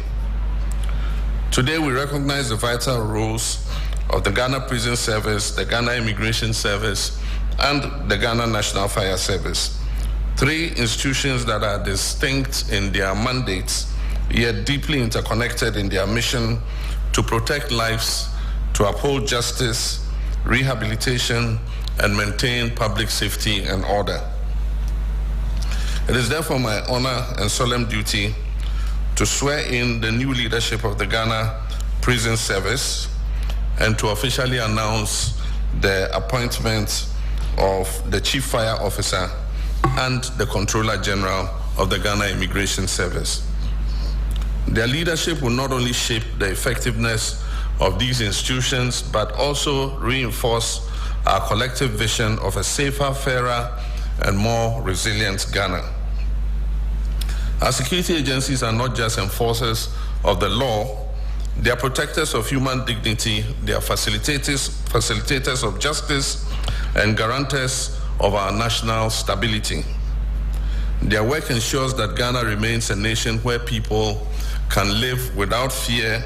Today, we recognize the vital roles of the Ghana Prison Service, the Ghana Immigration Service, and the Ghana National Fire Service. Three institutions that are distinct in their mandates, yet deeply interconnected in their mission to protect lives, to uphold justice, rehabilitation, and maintain public safety and order. It is therefore my honor and solemn duty to swear in the new leadership of the Ghana Prison Service and to officially announce the appointment of the Chief Fire Officer and the Controller General of the Ghana Immigration Service. Their leadership will not only shape the effectiveness of these institutions, but also reinforce our collective vision of a safer, fairer, and more resilient Ghana. Our security agencies are not just enforcers of the law, they are protectors of human dignity, they are facilitators of justice, and guarantors of our national stability. Their work ensures that Ghana remains a nation where people can live without fear,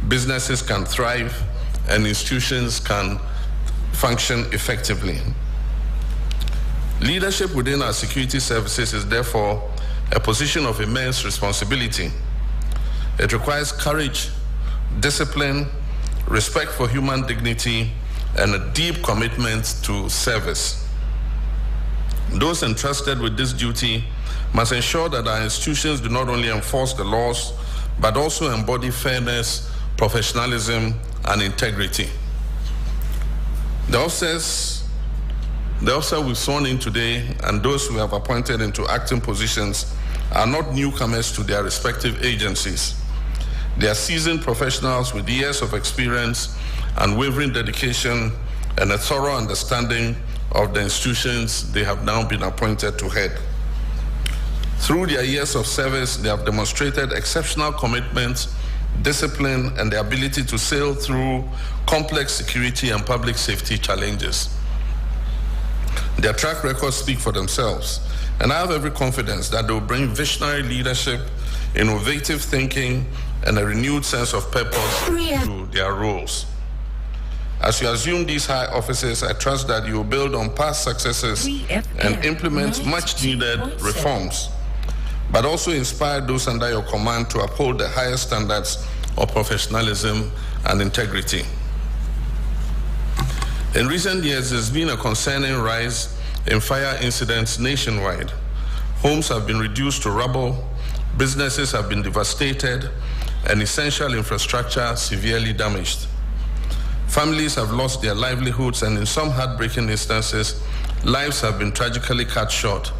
businesses can thrive, and institutions can function effectively. Leadership within our security services is therefore a position of immense responsibility. It requires courage, discipline, respect for human dignity, and a deep commitment to service. Those entrusted with this duty must ensure that our institutions do not only enforce the laws, but also embody fairness, professionalism, and integrity. The officers we've sworn in today and those we have appointed into acting positions are not newcomers to their respective agencies. They are seasoned professionals with years of experience, unwavering dedication, and a thorough understanding of the institutions they have now been appointed to head. Through their years of service, they have demonstrated exceptional commitment, discipline, and the ability to sail through complex security and public safety challenges. Their track records speak for themselves, and I have every confidence that they will bring visionary leadership, innovative thinking, and a renewed sense of purpose to their roles. As you assume these high offices, I trust that you will build on past successes and implement much needed reforms, but also inspire those under your command to uphold the highest standards of professionalism and integrity. In recent years, there's been a concerning rise in fire incidents nationwide. Homes have been reduced to rubble, businesses have been devastated, and essential infrastructure severely damaged. Families have lost their livelihoods, and in some heartbreaking instances, lives have been tragically cut short.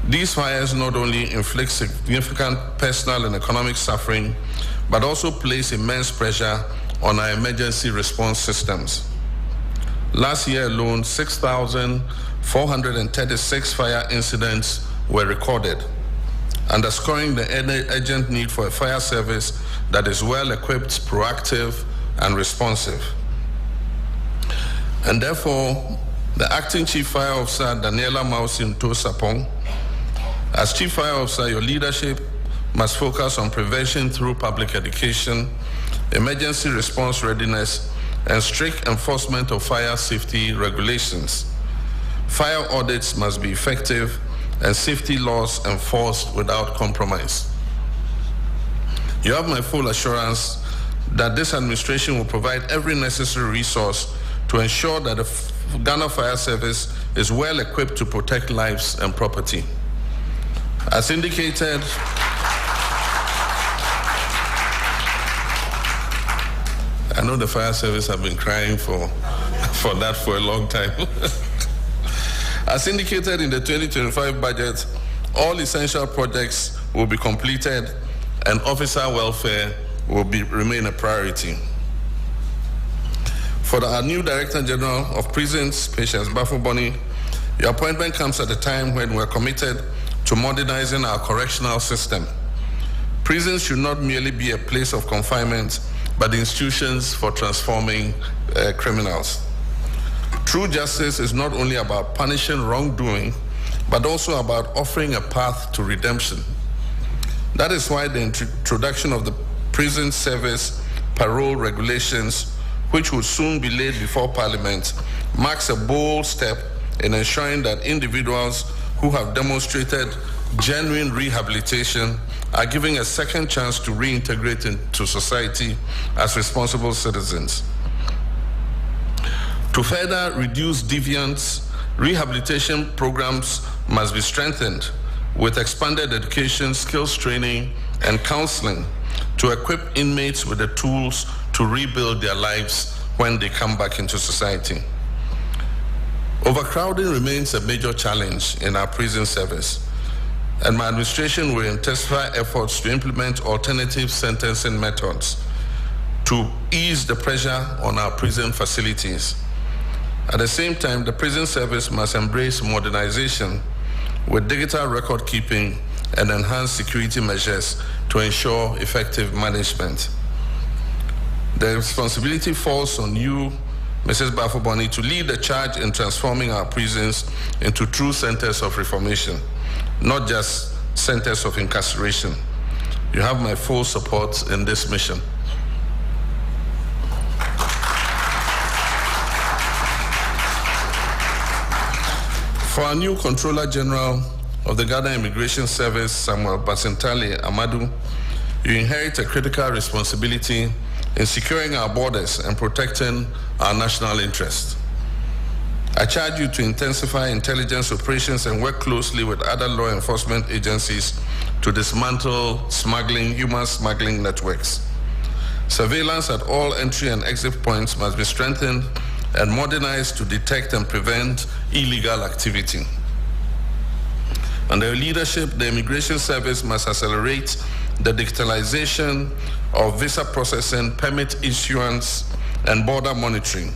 These fires not only inflict significant personal and economic suffering, but also place immense pressure on our emergency response systems. Last year alone, 6,436 fire incidents were recorded, underscoring the urgent need for a fire service that is well-equipped, proactive, and responsive. And therefore, the Acting Chief Fire Officer, Daniela Mausinto Sapong, as Chief Fire Officer, your leadership must focus on prevention through public education, emergency response readiness, and strict enforcement of fire safety regulations. Fire audits must be effective and safety laws enforced without compromise. You have my full assurance that this administration will provide every necessary resource to ensure that the Ghana Fire Service is well equipped to protect lives and property. As indicated, I know the fire service have been crying for that for a long time. As indicated in the 2025 budget, all essential projects will be completed and officer welfare will remain a priority. For our new Director General of Prisons, Patience Bafuboni, your appointment comes at a time when we're committed to modernizing our correctional system. Prisons should not merely be a place of confinement, but institutions for transforming criminals. True justice is not only about punishing wrongdoing, but also about offering a path to redemption. That is why the introduction of the prison service parole regulations, which will soon be laid before Parliament, marks a bold step in ensuring that individuals who have demonstrated genuine rehabilitation are given a second chance to reintegrate into society as responsible citizens. To further reduce deviance, rehabilitation programs must be strengthened with expanded education, skills training, and counseling to equip inmates with the tools to rebuild their lives when they come back into society. Overcrowding remains a major challenge in our prison service, and my administration will intensify efforts to implement alternative sentencing methods to ease the pressure on our prison facilities. At the same time, the prison service must embrace modernization with digital record keeping and enhanced security measures to ensure effective management. The responsibility falls on you, Mrs. Bafuboni, to lead the charge in transforming our prisons into true centers of reformation, not just centers of incarceration. You have my full support in this mission. For our new Controller General of the Ghana Immigration Service, Samuel Basintale Amadu, you inherit a critical responsibility in securing our borders and protecting our national interest. I charge you to intensify intelligence operations and work closely with other law enforcement agencies to dismantle human smuggling networks. Surveillance at all entry and exit points must be strengthened and modernized to detect and prevent illegal activity. Under your leadership, the Immigration Service must accelerate the digitalization of visa processing, permit issuance, and border monitoring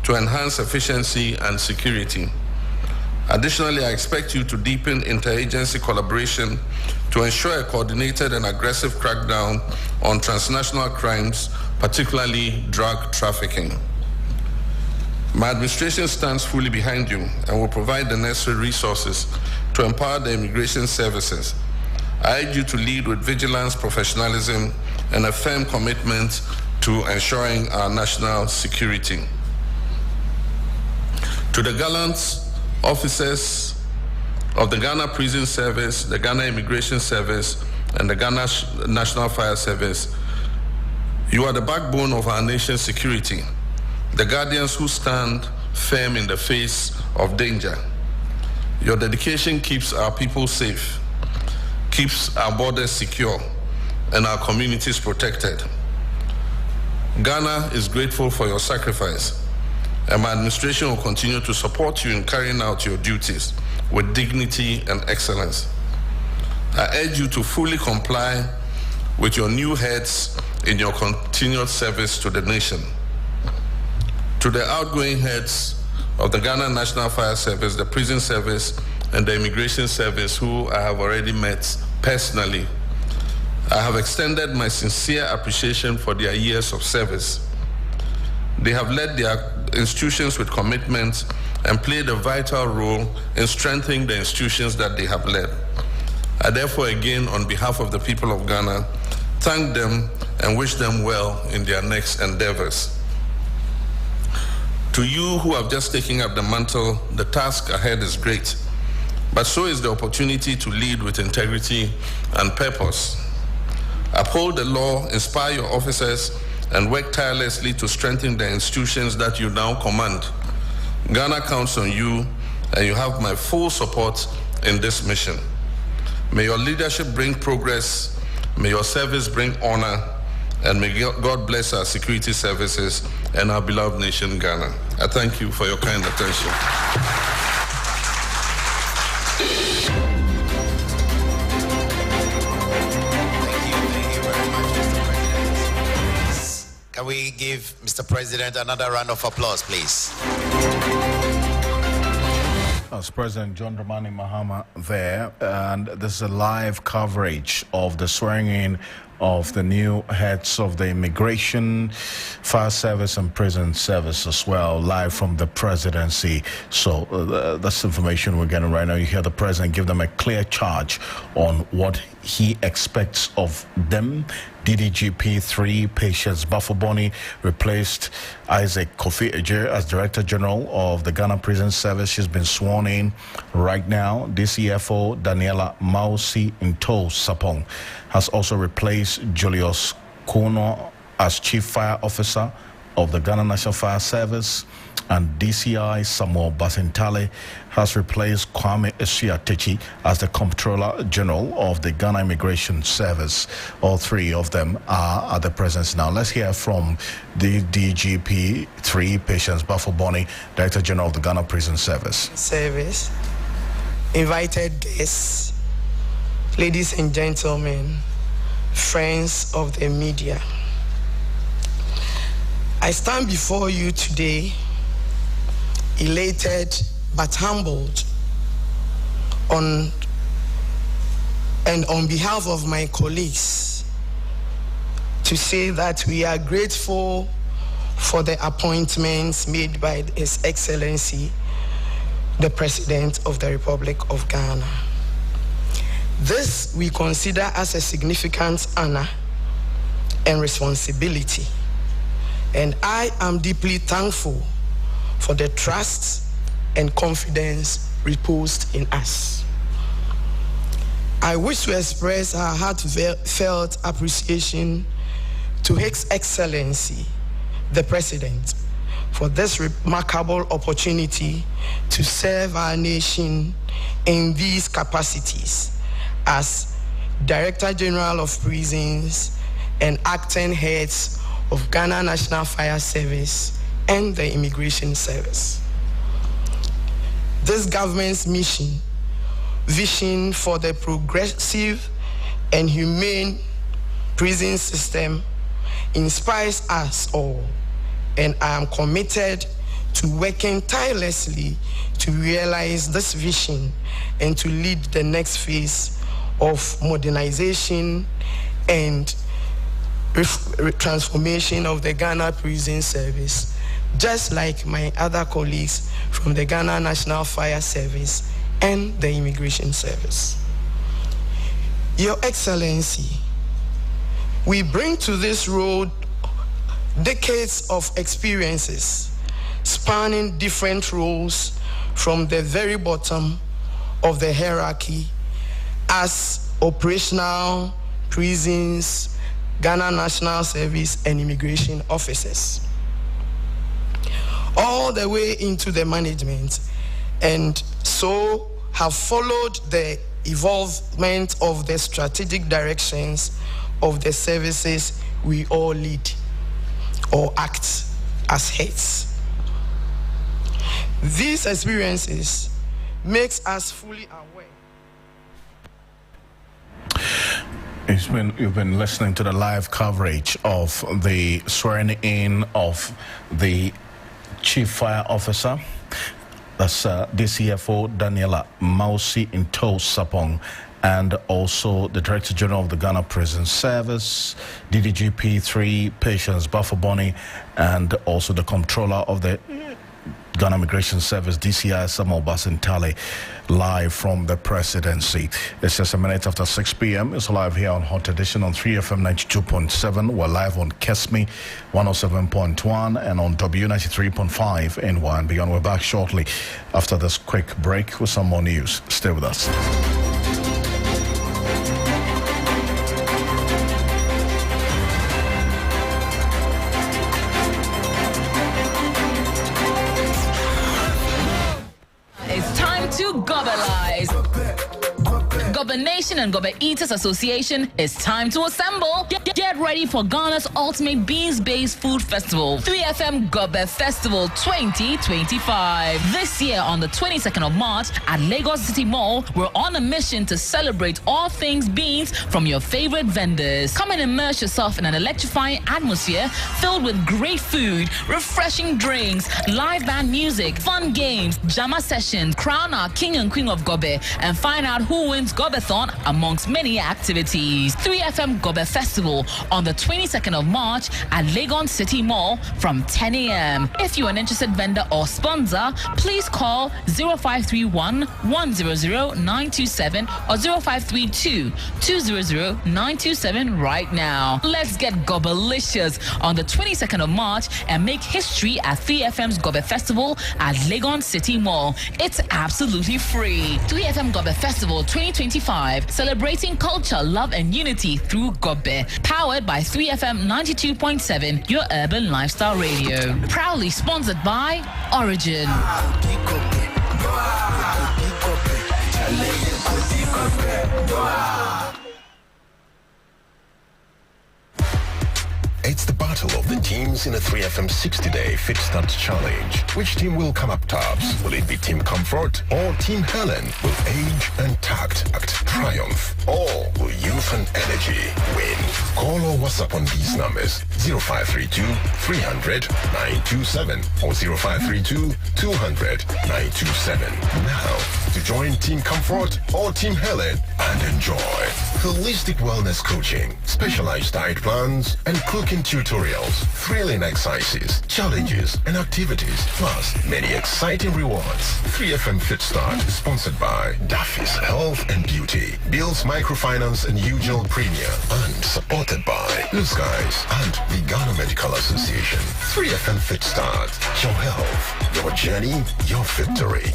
to enhance efficiency and security. Additionally, I expect you to deepen interagency collaboration to ensure a coordinated and aggressive crackdown on transnational crimes, particularly drug trafficking. My administration stands fully behind you and will provide the necessary resources to empower the immigration services. I urge you to lead with vigilance, professionalism, and a firm commitment to ensuring our national security. To the gallant officers of the Ghana Prison Service, the Ghana Immigration Service, and the Ghana National Fire Service, you are the backbone of our nation's security, the guardians who stand firm in the face of danger. Your dedication keeps our people safe, keeps our borders secure, and our communities protected. Ghana is grateful for your sacrifice, and my administration will continue to support you in carrying out your duties with dignity and excellence. I urge you to fully comply with your new heads in your continued service to the nation. To the outgoing heads of the Ghana National Fire Service, the Prison Service, and the Immigration Service, who I have already met personally, I have extended my sincere appreciation for their years of service. They have led their institutions with commitment and played a vital role in strengthening the institutions that they have led. I therefore again, on behalf of the people of Ghana, thank them and wish them well in their next endeavors. To you who have just taken up the mantle, the task ahead is great, but so is the opportunity to lead with integrity and purpose. Uphold the law, inspire your officers, and work tirelessly to strengthen the institutions that you now command. Ghana counts on you, and you have my full support in this mission. May your leadership bring progress, may your service bring honor, and may God bless our security services and our beloved nation, Ghana. I thank you for your kind attention. Can we give Mr. President another round of applause, please? That's President John Dramani Mahama there, and this is a live coverage of the swearing-in of the new heads of the Immigration, Fire Service and Prison Service as well, live from the presidency. So that's information we're getting right now. You hear the president give them a clear charge on what he expects of them. DDGP 3 Patience Bafoboni replaced Isaac Kofi Eje as Director General of the Ghana Prison Service. She's been sworn in right now. DCFO Daniela Mausi Nto Sapong has also replaced Julius Kono as Chief Fire Officer of the Ghana National Fire Service, and DCI Samuel Basintale has replaced Kwame Esiatechi as the Comptroller General of the Ghana Immigration Service. All three of them are at the presence now. Let's hear from the DGP 3 Patience Bafoboni, Director General of the Ghana Prison Service. Invited guests, ladies and gentlemen, friends of the media. I stand before you today elated but humbled on behalf of my colleagues to say that we are grateful for the appointments made by His Excellency, the President of the Republic of Ghana. This we consider as a significant honor and responsibility, and I am deeply thankful for the trust and confidence reposed in us. I wish to express our heartfelt appreciation to His Excellency, the President, for this remarkable opportunity to serve our nation in these capacities as Director General of Prisons and acting heads of Ghana National Fire Service and the Immigration Service. This government's vision for the progressive and humane prison system inspires us all, and I am committed to working tirelessly to realize this vision and to lead the next phase of modernization and transformation of the Ghana Prison Service, just like my other colleagues from the Ghana National Fire Service and the Immigration Service. Your Excellency, we bring to this road decades of experiences spanning different roles from the very bottom of the hierarchy as operational prisons, Ghana National Service and immigration officers, all the way into the management, and so have followed the evolvement of the strategic directions of the services we all lead or act as heads. These experiences makes us fully aware. You've been listening to the live coverage of the swearing in of the Chief Fire Officer, that's DCFO Daniela Mausi Into Sapong, and also the Director General of the Ghana Prison Service, DDGP3, Patience Bafoboni, and also the Comptroller of the Ghana Immigration Service, DCI Samuel Basintale, live from the presidency. It's just a minute after 6 p.m. It's live here on Hot Edition on 3FM 92.7. We're live on Kesmi 107.1 and on W93.5 in and beyond. We're back shortly after this quick break with some more news. Stay with us. Gobe Nation and Gobe Eaters Association, it's time to assemble. Get ready for Ghana's ultimate beans-based food festival, 3FM Gobe Festival 2025. This year on the 22nd of March at Lagos City Mall, we're on a mission to celebrate all things beans from your favorite vendors. Come and immerse yourself in an electrifying atmosphere filled with great food, refreshing drinks, live band music, fun games, jama sessions, crown our king and queen of Gobe, and find out who wins Gobeathon amongst many activities. 3FM Gobe Festival on the 22nd of March at Legon City Mall from 10 a.m. If you're an interested vendor or sponsor, please call 0531 100 927 or 0532 200 927 right now. Let's get Gobelicious on the 22nd of March and make history at 3FM's Gobe Festival at Legon City Mall. It's absolutely free. 3FM Gobe Festival 2025, celebrating culture, love, and unity through Gobe. Powered by 3FM 92.7, your urban lifestyle radio. Proudly sponsored by Origin. It's the battle of the teams in a 3FM 60-day Fit Start Challenge. Which team will come up tops? Will it be Team Comfort or Team Helen? Will age and tact triumph? Or will youth and energy win? Call or WhatsApp on these numbers: 0532 300 927 or 0532 200 927. Now, to join Team Comfort or Team Helen and enjoy holistic wellness coaching, specialized diet plans, and cooking tutorials, thrilling exercises, challenges, and activities, plus many exciting rewards. 3FM Fit Start is sponsored by Daffy's Health and Beauty, Bill's Microfinance and UGL Premier, and supported by Blue Skies and the Ghana Medical Association. 3FM Fit Start, your health, your journey, your victory.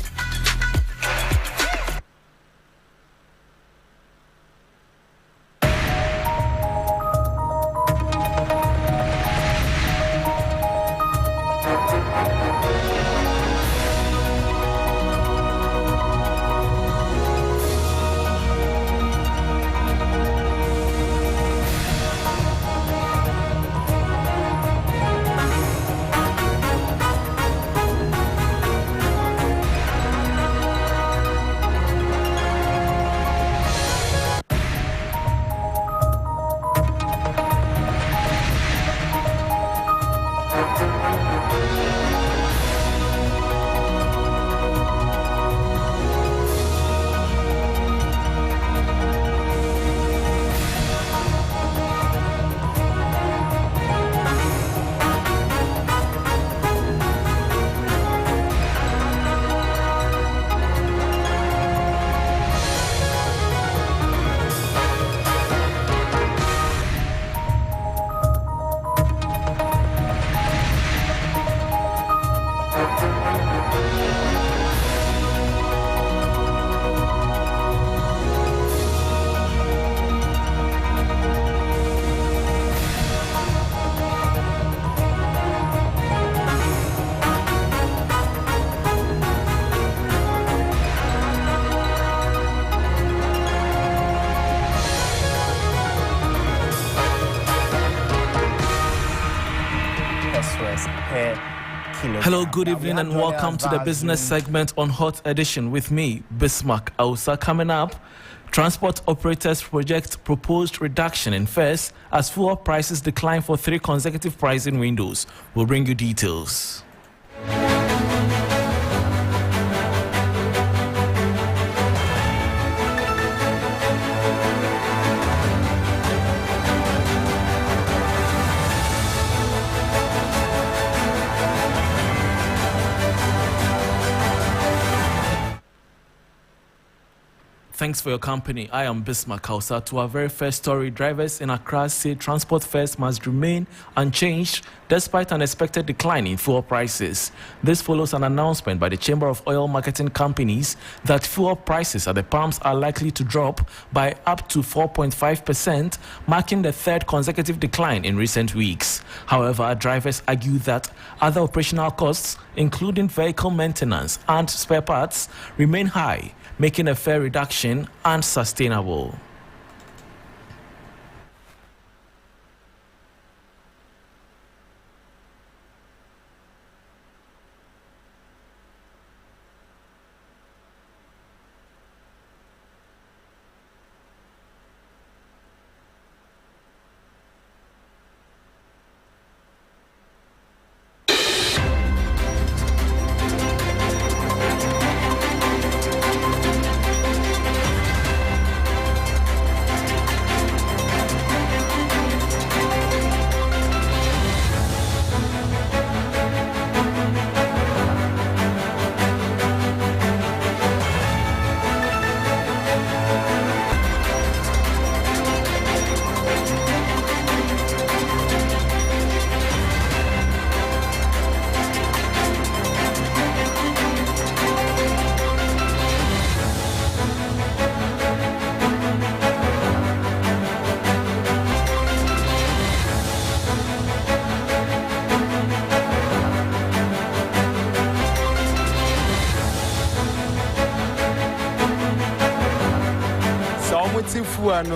Hello, good evening, and welcome to the business segment on Hot Edition with me, Bismarck Ausa. Coming up, transport operators project proposed reduction in fares as fuel prices decline for 3 consecutive pricing windows. We'll bring you details. Thanks for your company. I am Bismarck Hausa. To our very first story, drivers in Accra say transport fares must remain unchanged despite an expected decline in fuel prices. This follows an announcement by the Chamber of Oil Marketing Companies that fuel prices at the pumps are likely to drop by up to 4.5%, marking the third consecutive decline in recent weeks. However, drivers argue that other operational costs, including vehicle maintenance and spare parts, remain high, making a fare reduction unsustainable.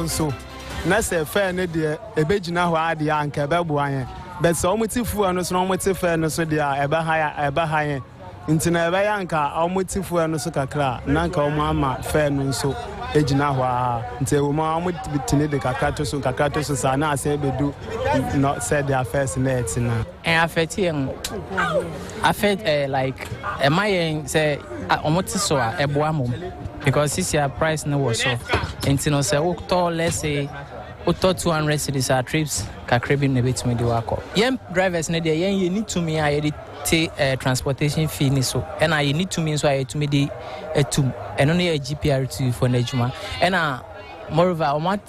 So na se fair ne de ebegina ho ade anka bebo ayen but so omutifu no so omutifu no so de eba haye ntina eba yanka omutifu no so kakra nanka ama fair no so ejina ho a nte wo ma omutine de kakra to so sa na ase bedu no said their first net na and affect like my say omutiso a eboa mom because this year price no was so intino say let's say 200 cities are trips kakrebi ne betumi de wako yen drivers ne de yen you need to me I take transportation fee ni so and I need to me so I to me de etum and only a GPR2 for nejuma and moreover I want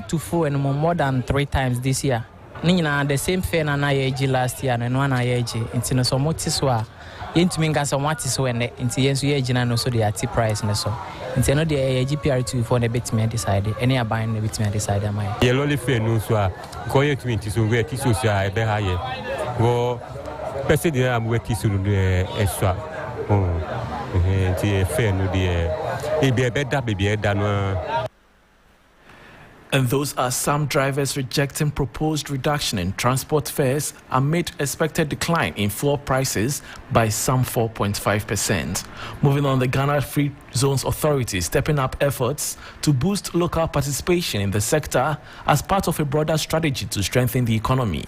to full and more than 3 times this year nina the same fare na yeji last year and one yeji intino so motiswa yentumi ngasa wati so ene nti yenso ye gina no so the ati price ne so nti no the GPR2 for the betime decide any aban ne betime decide am I ye loli fe no so a ko ye 20 so we ti so sia e be ha ye wo pese de am we ti so no e so nti fe no de e be da be da no. And those are some drivers rejecting proposed reduction in transport fares amid expected decline in fuel prices by some 4.5%. Moving on, the Ghana Free Zones Authority stepping up efforts to boost local participation in the sector as part of a broader strategy to strengthen the economy.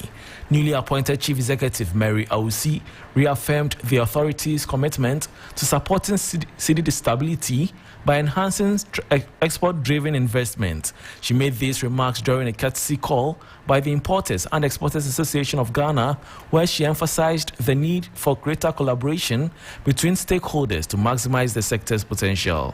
Newly appointed Chief Executive Mary Ausi reaffirmed the authority's commitment to supporting city stability by enhancing export-driven investment. She made these remarks during a courtesy call by the Importers and Exporters Association of Ghana, where she emphasized the need for greater collaboration between stakeholders to maximize the sector's potential.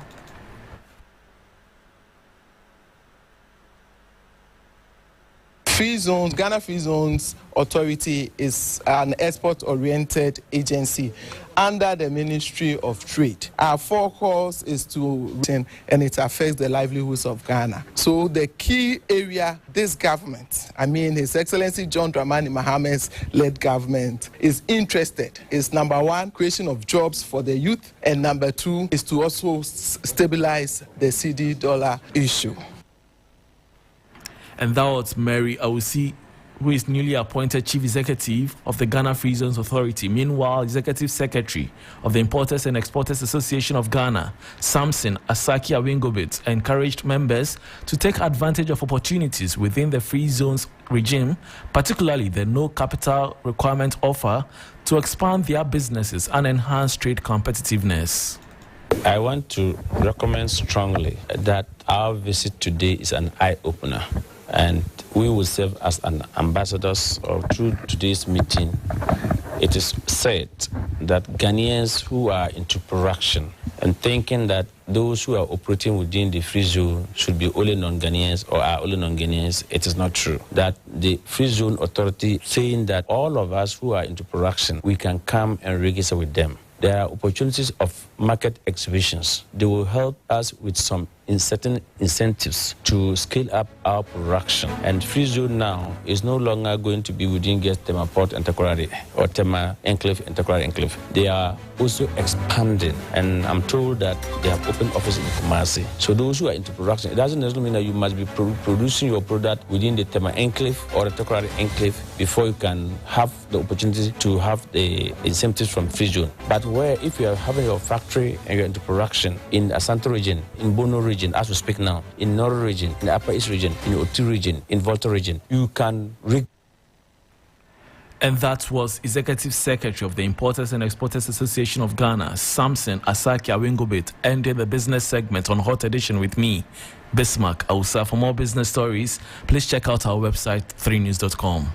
Free Zones, Ghana Free Zones Authority is an export-oriented agency under the Ministry of Trade. Our focus is to and it affects the livelihoods of Ghana. So the key area this government, His Excellency John Dramani Mahamad's led government is interested is number one, creation of jobs for the youth, and number two is to also stabilize the CD dollar issue. And that was Mary Ausi, who is newly appointed Chief Executive of the Ghana Free Zones Authority. Meanwhile, Executive Secretary of the Importers and Exporters Association of Ghana, Samson Asaki Awingobit, encouraged members to take advantage of opportunities within the Free Zones regime, particularly the no capital requirement offer, to expand their businesses and enhance trade competitiveness. I want to recommend strongly that our visit today is an eye-opener, and we will serve as an ambassadors through today's meeting. It is said that Ghanaians who are into production and thinking that those who are operating within the free zone should be only non-Ghanaians or are only non-Ghanaians. It is not true. That the free zone authority saying that all of us who are into production, we can come and register with them. There are opportunities of market exhibitions. They will help us with some certain incentives to scale up our production. And free zone now is no longer going to be within just Tema Port and Takoradi or Tema Enclave and Takoradi Enclave. They are also expanding, and I'm told that they have opened offices in Kumasi. So those who are into production, it doesn't necessarily mean that you must be producing your product within the Tema Enclave or the Takoradi Enclave before you can have the opportunity to have the incentives from free zone. But where if you are having your factory and you're into production in Asante region, in Bono region, as we speak now, in Noro region, in the Upper East region, in Oti region, in Volta region, you can And that was Executive Secretary of the Importers and Exporters Association of Ghana, Samson Asaki Awingobit, ending the business segment on Hot Edition with me, Bismarck Ausa. For more business stories, please check out our website, 3news.com.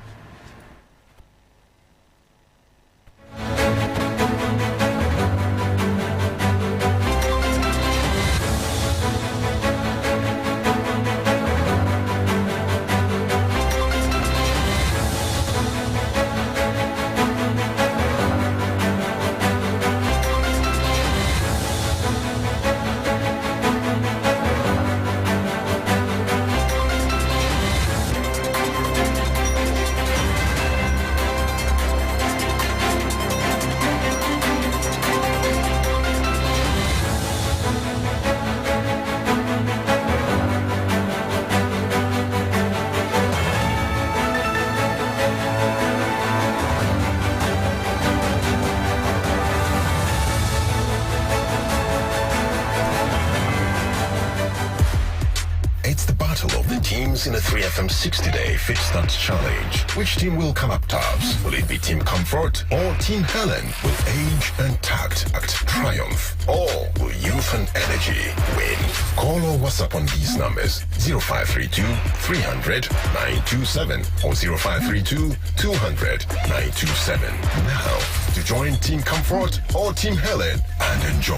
In a 3FM 60-day Fit Start Challenge. Which team will come up tops? Will it be Team Comfort or Team Helen? Will age and tact act triumph? Or will youth and energy win? Call or WhatsApp on these numbers: 0532 300 927 or 0532 200 927. Now, to join Team Comfort or Team Helen and enjoy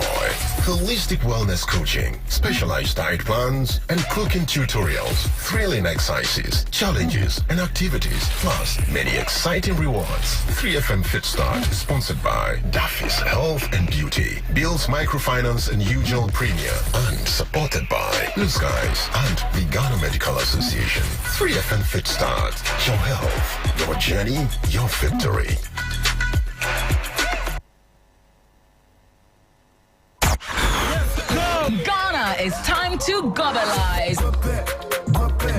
holistic wellness coaching, specialized diet plans, and cooking tutorials, thrilling exercises, challenges, and activities, plus many exciting rewards. 3FM Fit Start is sponsored by Daffy's Health and Beauty, Bill's Microfinance and UGL Premier, and supported by Blue Skies and the Ghana Medical Association. 3FM Fit Start, your health, your journey, your victory. Ghana, it's time to globalize.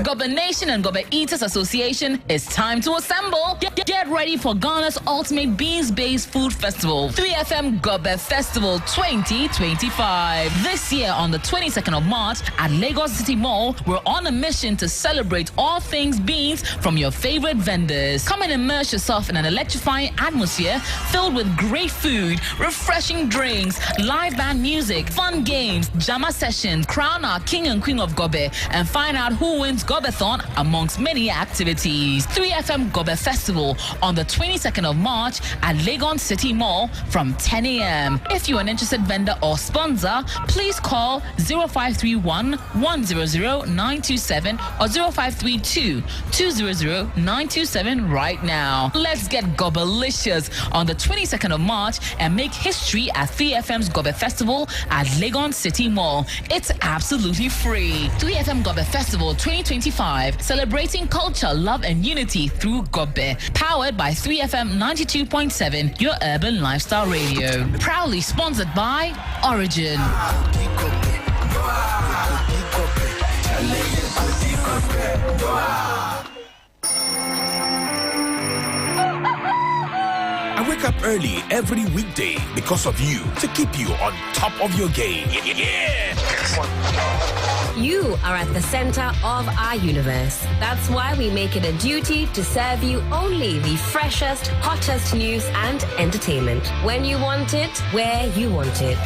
Gobe Nation and Gobe Eaters Association, it's time to assemble. Get ready for Ghana's ultimate beans-based food festival, 3FM Gobe Festival 2025. This year on the 22nd of March at Lagos City Mall, we're on a mission to celebrate all things beans from your favorite vendors. Come and immerse yourself in an electrifying atmosphere filled with great food, refreshing drinks, live band music, fun games, jama sessions, crown our king and queen of Gobe, and find out who wins Gobeathon amongst many activities. 3FM Gobe Festival on the 22nd of March at Lagos City Mall from 10 a.m. If you're an interested vendor or sponsor, please call 0531 100 927 or 0532 200 927 right now. Let's get Gobelicious on the 22nd of March and make history at 3FM's Gobe Festival at Lagos City Mall. It's absolutely free. 3FM Gobe Festival 2025, celebrating culture, love, and unity through Gobe. Powered by 3FM 92.7, your urban lifestyle radio. Proudly sponsored by Origin. I wake up early every weekday because of you, to keep you on top of your game. Yeah! You are at the center of our universe. That's why we make it a duty to serve you only the freshest, hottest news and entertainment. When you want it, where you want it.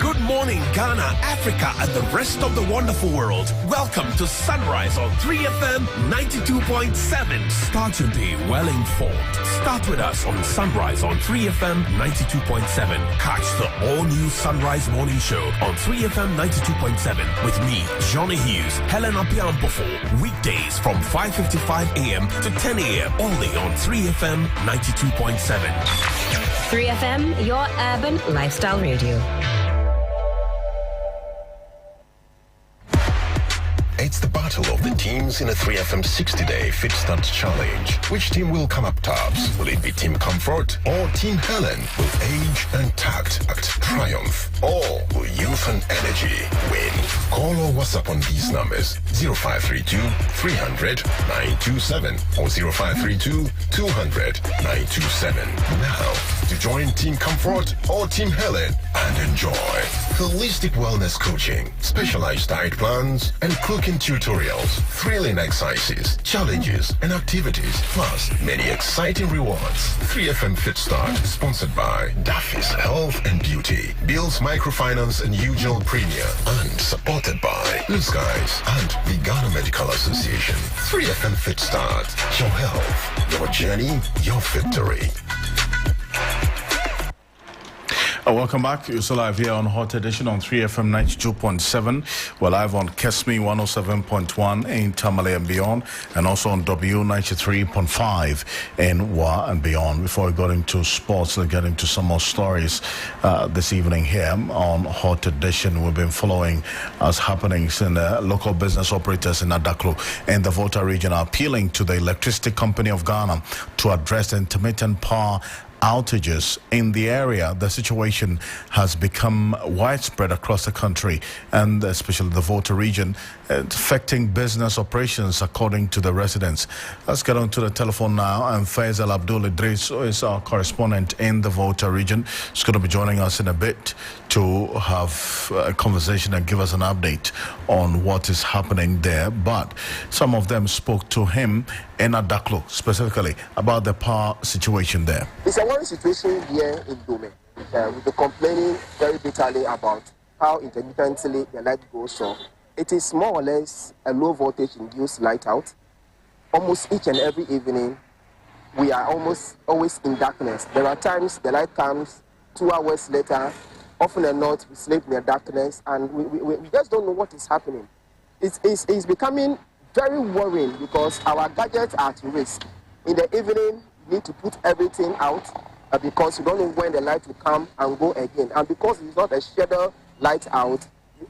Good morning, Ghana, Africa, and the rest of the wonderful world. Welcome to Sunrise on 3FM 92.7. Start your day well informed. Start with us on Sunrise Sunrise on 3FM 92.7. Catch the all-new Sunrise Morning Show on 3FM 92.7 with me, Johnny Hughes, Helen Apiampofo. Weekdays from 5:55 a.m. to 10 a.m. only on 3FM 92.7. 3FM, your urban lifestyle radio. It's the battle of the teams in a 3FM 60-day Fit Start Challenge. Which team will come up tops? Will it be Team Comfort or Team Helen? Will age and tact triumph? Or will youth and energy win? Call or WhatsApp on these numbers: 0532 300 927 or 0532 200 927. Now, to join Team Comfort or Team Helen and enjoy holistic wellness coaching, specialized diet plans, and cooking tutorials, thrilling exercises, challenges, and activities, plus many exciting rewards. 3FM Fit Start is sponsored by Daffy's Health and Beauty, Bill's Microfinance and Ugel Premier, and supported by Blue Skies and the Ghana Medical Association. 3FM Fit Start, your health, your journey, your victory. Welcome back. You're still live here on Hot Edition on 3FM 92.7. We're live on Kesmi 107.1 in Tamale and beyond, and also on W93.5 in Wa and beyond. Before we got into sports, let's get into some more stories this evening here on Hot Edition. We've been following as happenings in the local business operators in Adaklu and the Volta region are appealing to the Electricity Company of Ghana to address the intermittent power outages in the area. The situation has become widespread across the country, and especially the Volta region, affecting business operations according to the residents. Let's get on to the telephone now, and Faisal Abdul Idris is our correspondent in the Volta region. He's going to be joining us in a bit to have a conversation and give us an update on what is happening there. But some of them spoke to him in Adaklu specifically about the power situation there. It's a worrying situation here in Dome. We've been complaining very bitterly about how intermittently the light goes off. It is more or less a low voltage induced light out. Almost each and every evening, we are almost always in darkness. There are times the light comes 2 hours later. Often than not, we sleep in the darkness, and we just don't know what is happening. It's becoming very worrying because our gadgets are at risk. In the evening, we need to put everything out because we don't know when the light will come and go again. And because it's not a scheduled light out,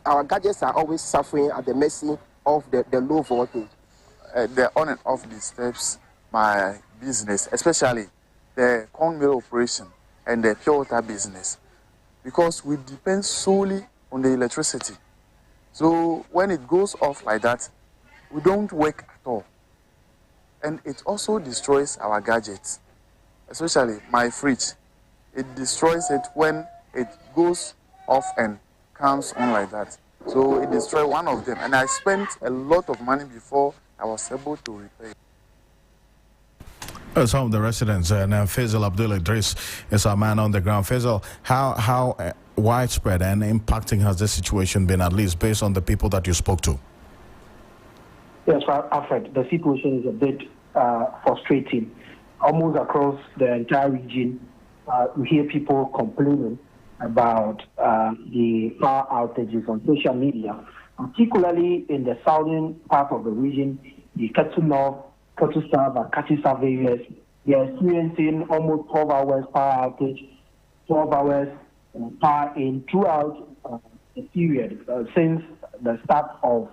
our gadgets are always suffering at the mercy of the low voltage. The on and off disturbs my business, especially the corn mill operation and the pure water business, because we depend solely on the electricity. So when it goes off like that, we don't work at all. And it also destroys our gadgets, especially my fridge. It destroys it when it goes off and comes on like that. So it destroyed one of them. And I spent a lot of money before I was able to repair it. Some of the residents, now Faisal Abdul Idris is our man on the ground. Faisal, how widespread and impacting has this situation been, at least based on the people that you spoke to? Yes, Alfred, the situation is a bit frustrating. Almost across the entire region, we hear people complaining about the power outages on social media, particularly in the southern part of the region, the Ketu North, Ketu South, and Kati South areas. They are experiencing almost 12 hours power outage, 12 hours power in throughout the period since the start of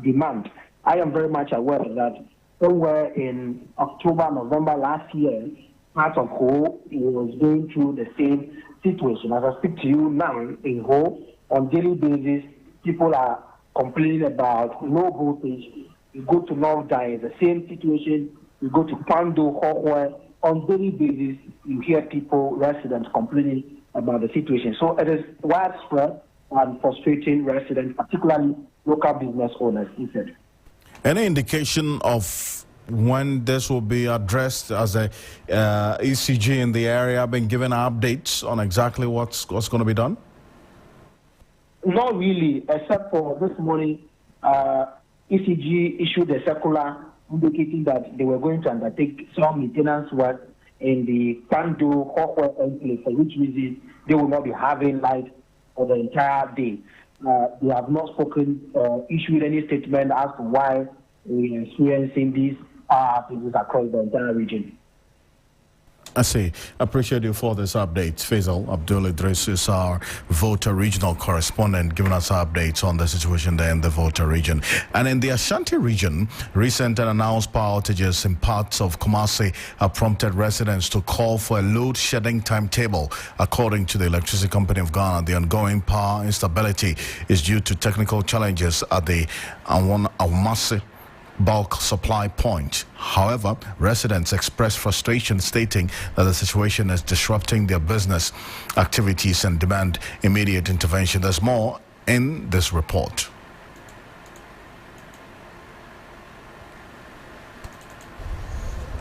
demand. I am very much aware that somewhere in October, November last year, part of Ho was going through the same situation. As I speak to you now, in Ho, on daily basis, people are complaining about low voltage. You go to North Dai, the same situation. You go to Pando, Hohwe, on daily basis, you hear people, residents, complaining about the situation. So it is widespread and frustrating residents, particularly local business owners, he said. Any indication of when this will be addressed? As a ECG in the area been given updates on exactly what's going to be done? Not really, except for this morning, ECG issued a circular indicating that they were going to undertake some maintenance work in the Kando Hawkway enclave, for which reason they will not be having light for the entire day. They have not spoken or issued any statement as to why we are experiencing these power outages across the entire region. I see. Appreciate you for this update. Faisal Abdul Idris is our Volta regional correspondent, giving us updates on the situation there in the Volta region. And in the Ashanti region, recent and announced power outages in parts of Kumasi have prompted residents to call for a load shedding timetable. According to the Electricity Company of Ghana, the ongoing power instability is due to technical challenges at the Awamasi bulk supply point. However, residents express frustration, stating that the situation is disrupting their business activities and demand immediate intervention. There's more in this report.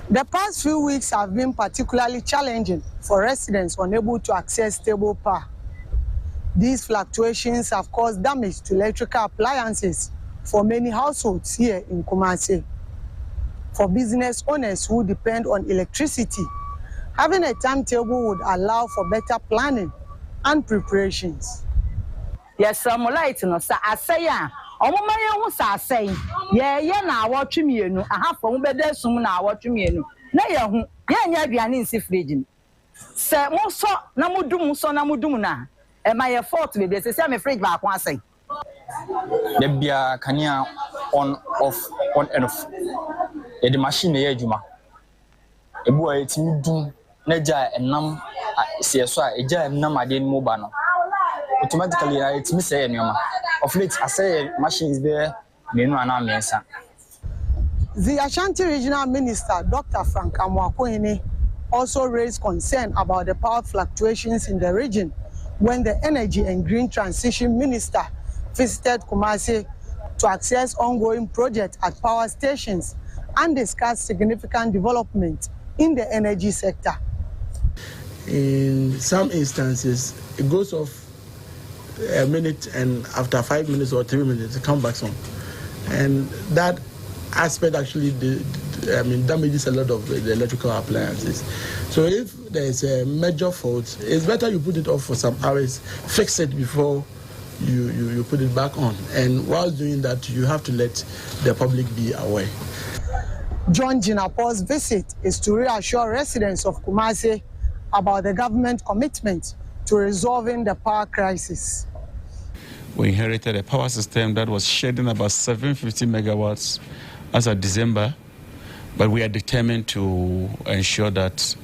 The past few weeks have been particularly challenging for residents unable to access stable power. These fluctuations have caused damage to electrical appliances for many households here in Kumasi. For business owners who depend on electricity, having a timetable would allow for better planning and preparations. Yes, some light no sa asaya. Omumaya hu sa asay. Ye na awotwe mienu, aha fo bede sum na awotwe mienu. Na ye hu, ye nya aduane nsi fridge. Se mo so na mudum na. E ma ye fault bebe se me fridge ba ko asay. Debia kania on and off. The machine na ejuma. Ebu a etimi dum na ja enam se so a eja enam ade no ba no. Automatically etimi say enoma. Of late I say machines there menu ana mensa. The Ashanti Regional Minister Dr. Frank Amwakohene also raised concern about the power fluctuations in the region when the Energy and Green Transition Minister visited Kumasi to access ongoing projects at power stations and discuss significant development in the energy sector. In some instances, it goes off a minute and after 5 minutes or 3 minutes, it comes back on. And that aspect actually damages a lot of the electrical appliances. So if there's a major fault, it's better you put it off for some hours, fix it before you put it back on. And while doing that, you have to let the public be aware. John Jinapo's visit is to reassure residents of Kumasi about the government commitment to resolving the power crisis. We inherited a power system that was shedding about 750 megawatts as of December, but we are determined to ensure that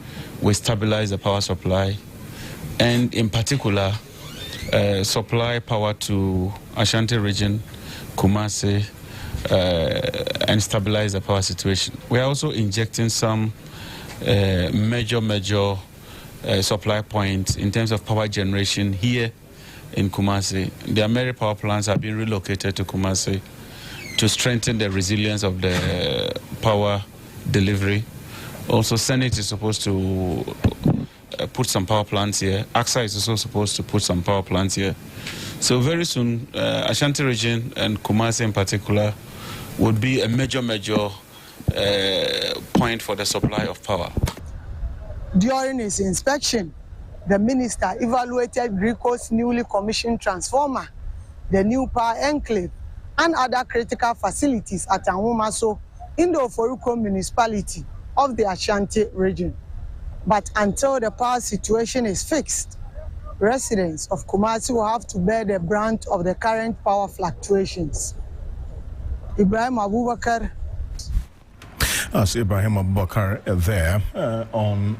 we stabilize the power supply and in particular supply power to Ashanti region, Kumasi, and stabilize the power situation. We are also injecting some major supply points in terms of power generation here in Kumasi. The Ameri power plants have been relocated to Kumasi to strengthen the resilience of the power delivery. Also, Senate is supposed to put some power plants here. AXA is also supposed to put some power plants here. So very soon, Ashanti region and Kumasi in particular would be a major point for the supply of power. During his inspection, the minister evaluated Grico's newly commissioned transformer, the new power enclave, and other critical facilities at Anwomaso in the Oforuko municipality of the Ashanti region. But until the power situation is fixed, residents of Kumasi will have to bear the brunt of the current power fluctuations. Ibrahim Abubakar. As Ibrahim Abubakar there on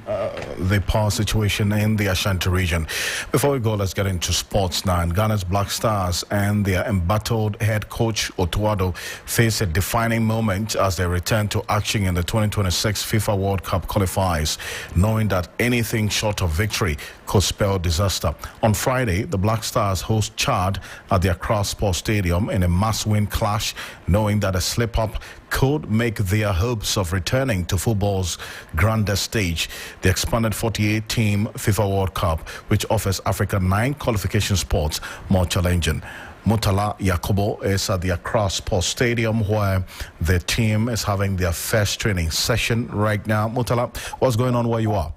the power situation in the Ashanti region. Before we go, let's get into sports now. And Ghana's Black Stars and their embattled head coach Otuado face a defining moment as they return to action in the 2026 FIFA World Cup qualifiers, knowing that anything short of victory could spell disaster. On Friday, the Black Stars host Chad at the Accra Sports Stadium in a must-win clash, knowing that a slip-up could make their hopes of returning to football's grandest stage, the expanded 48-team FIFA World Cup, which offers Africa 9 qualification spots, more challenging. Murtala Yakubu is at the Accra Sports Stadium where the team is having their first training session right now. Murtala, what's going on where you are?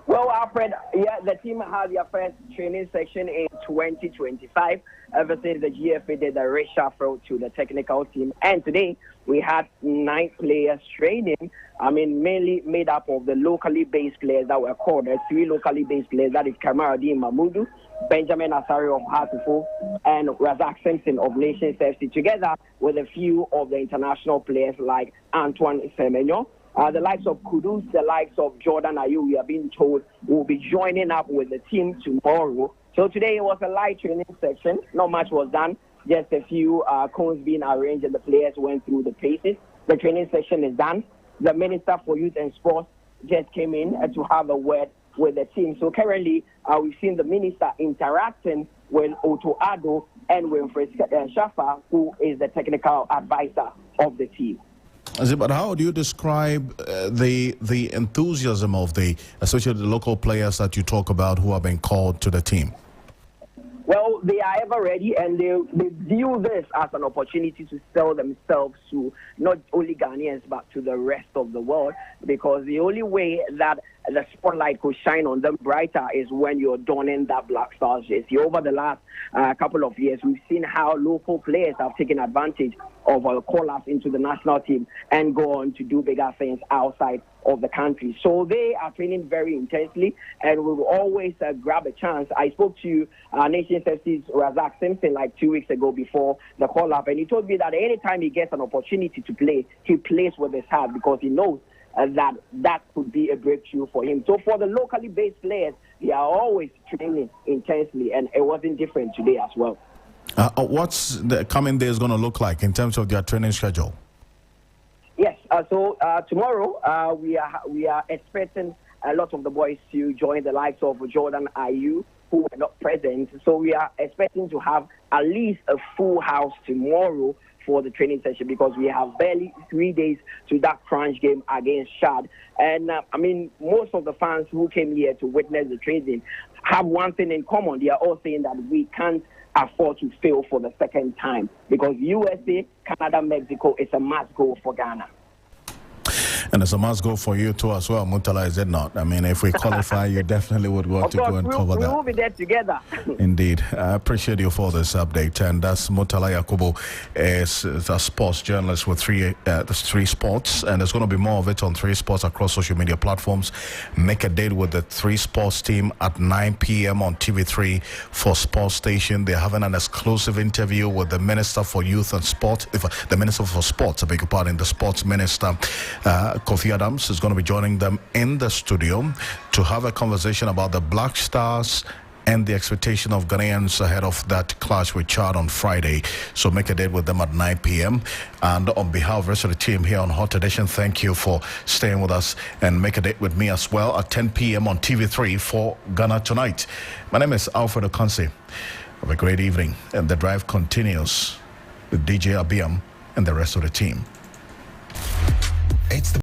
Well, Alfred, yeah, the team had their first training session in 2025 ever since the GFA did the reshuffle to the technical team. And today we had 9 players training. I mean, mainly made up of the locally based players that were called. There's 3 locally based players, that is Kamaruddin Mahmudu, Benjamin Asari of Hartlepool, and Razak Simpson of Nations FC, together with a few of the international players like Antoine Semenyo. The likes of Kudus, the likes of Jordan Ayew, we are being told, will be joining up with the team tomorrow. So today it was a light training section. Not much was done. Just a few cones being arranged and the players went through the paces. The training session is done. The Minister for Youth and Sports just came in to have a word with the team. So currently we've seen the Minister interacting with Otto Addo and Wilfred Shafa, who is the technical advisor of the team. But how do you describe the enthusiasm of especially the local players that you talk about who have been called to the team? Well, they are ever ready, and they view this as an opportunity to sell themselves to not only Ghanaians but to the rest of the world, because the only way that the spotlight could shine on them brighter is when you're donning that Black Stars jersey. Over the last couple of years, we've seen how local players have taken advantage of call-ups into the national team and go on to do bigger things outside of the country. So they are training very intensely, and we will always grab a chance. I spoke to Nations FC's Razak Simpson like 2 weeks ago before the call-up, and he told me that anytime he gets an opportunity to play, he plays with his heart because he knows that could be a breakthrough for him. So for the locally based players, they are always training intensely, and it wasn't different today as well. What's the coming days going to look like in terms of their training schedule? Yes, so tomorrow we are expecting a lot of the boys to join the likes of Jordan Ayew, who were not present. So we are expecting to have at least a full house tomorrow for the training session, because we have barely 3 days to that crunch game against Shad. And I mean, most of the fans who came here to witness the training have one thing in common. They are all saying that we can't afford to fail for the second time, because USA, Canada, Mexico is a must go for Ghana. And it's a must go for you too as well, Murtala, is it not? I mean, if we qualify, you definitely would want to go and cover that. We will be there together. Indeed. I appreciate you for this update. And that's Murtala Yakubu, is a sports journalist with three sports. And there's going to be more of it on 3 Sports across social media platforms. Make a date with the 3 Sports team at 9 p.m. on TV3 for Sports Station. They're having an exclusive interview with the Minister for Youth and Sport, the Minister for Sports, I beg your pardon, the Sports Minister, Kofi Adams, is going to be joining them in the studio to have a conversation about the Black Stars and the expectation of Ghanaians ahead of that clash with Chad on Friday. So make a date with them at 9 p.m. And on behalf of the rest of the team here on Hot Edition, thank you for staying with us, and make a date with me as well at 10 p.m. on TV3 for Ghana Tonight. My name is Alfred Ocansey. Have a great evening, and the drive continues with DJ Abiam and the rest of the team. It's the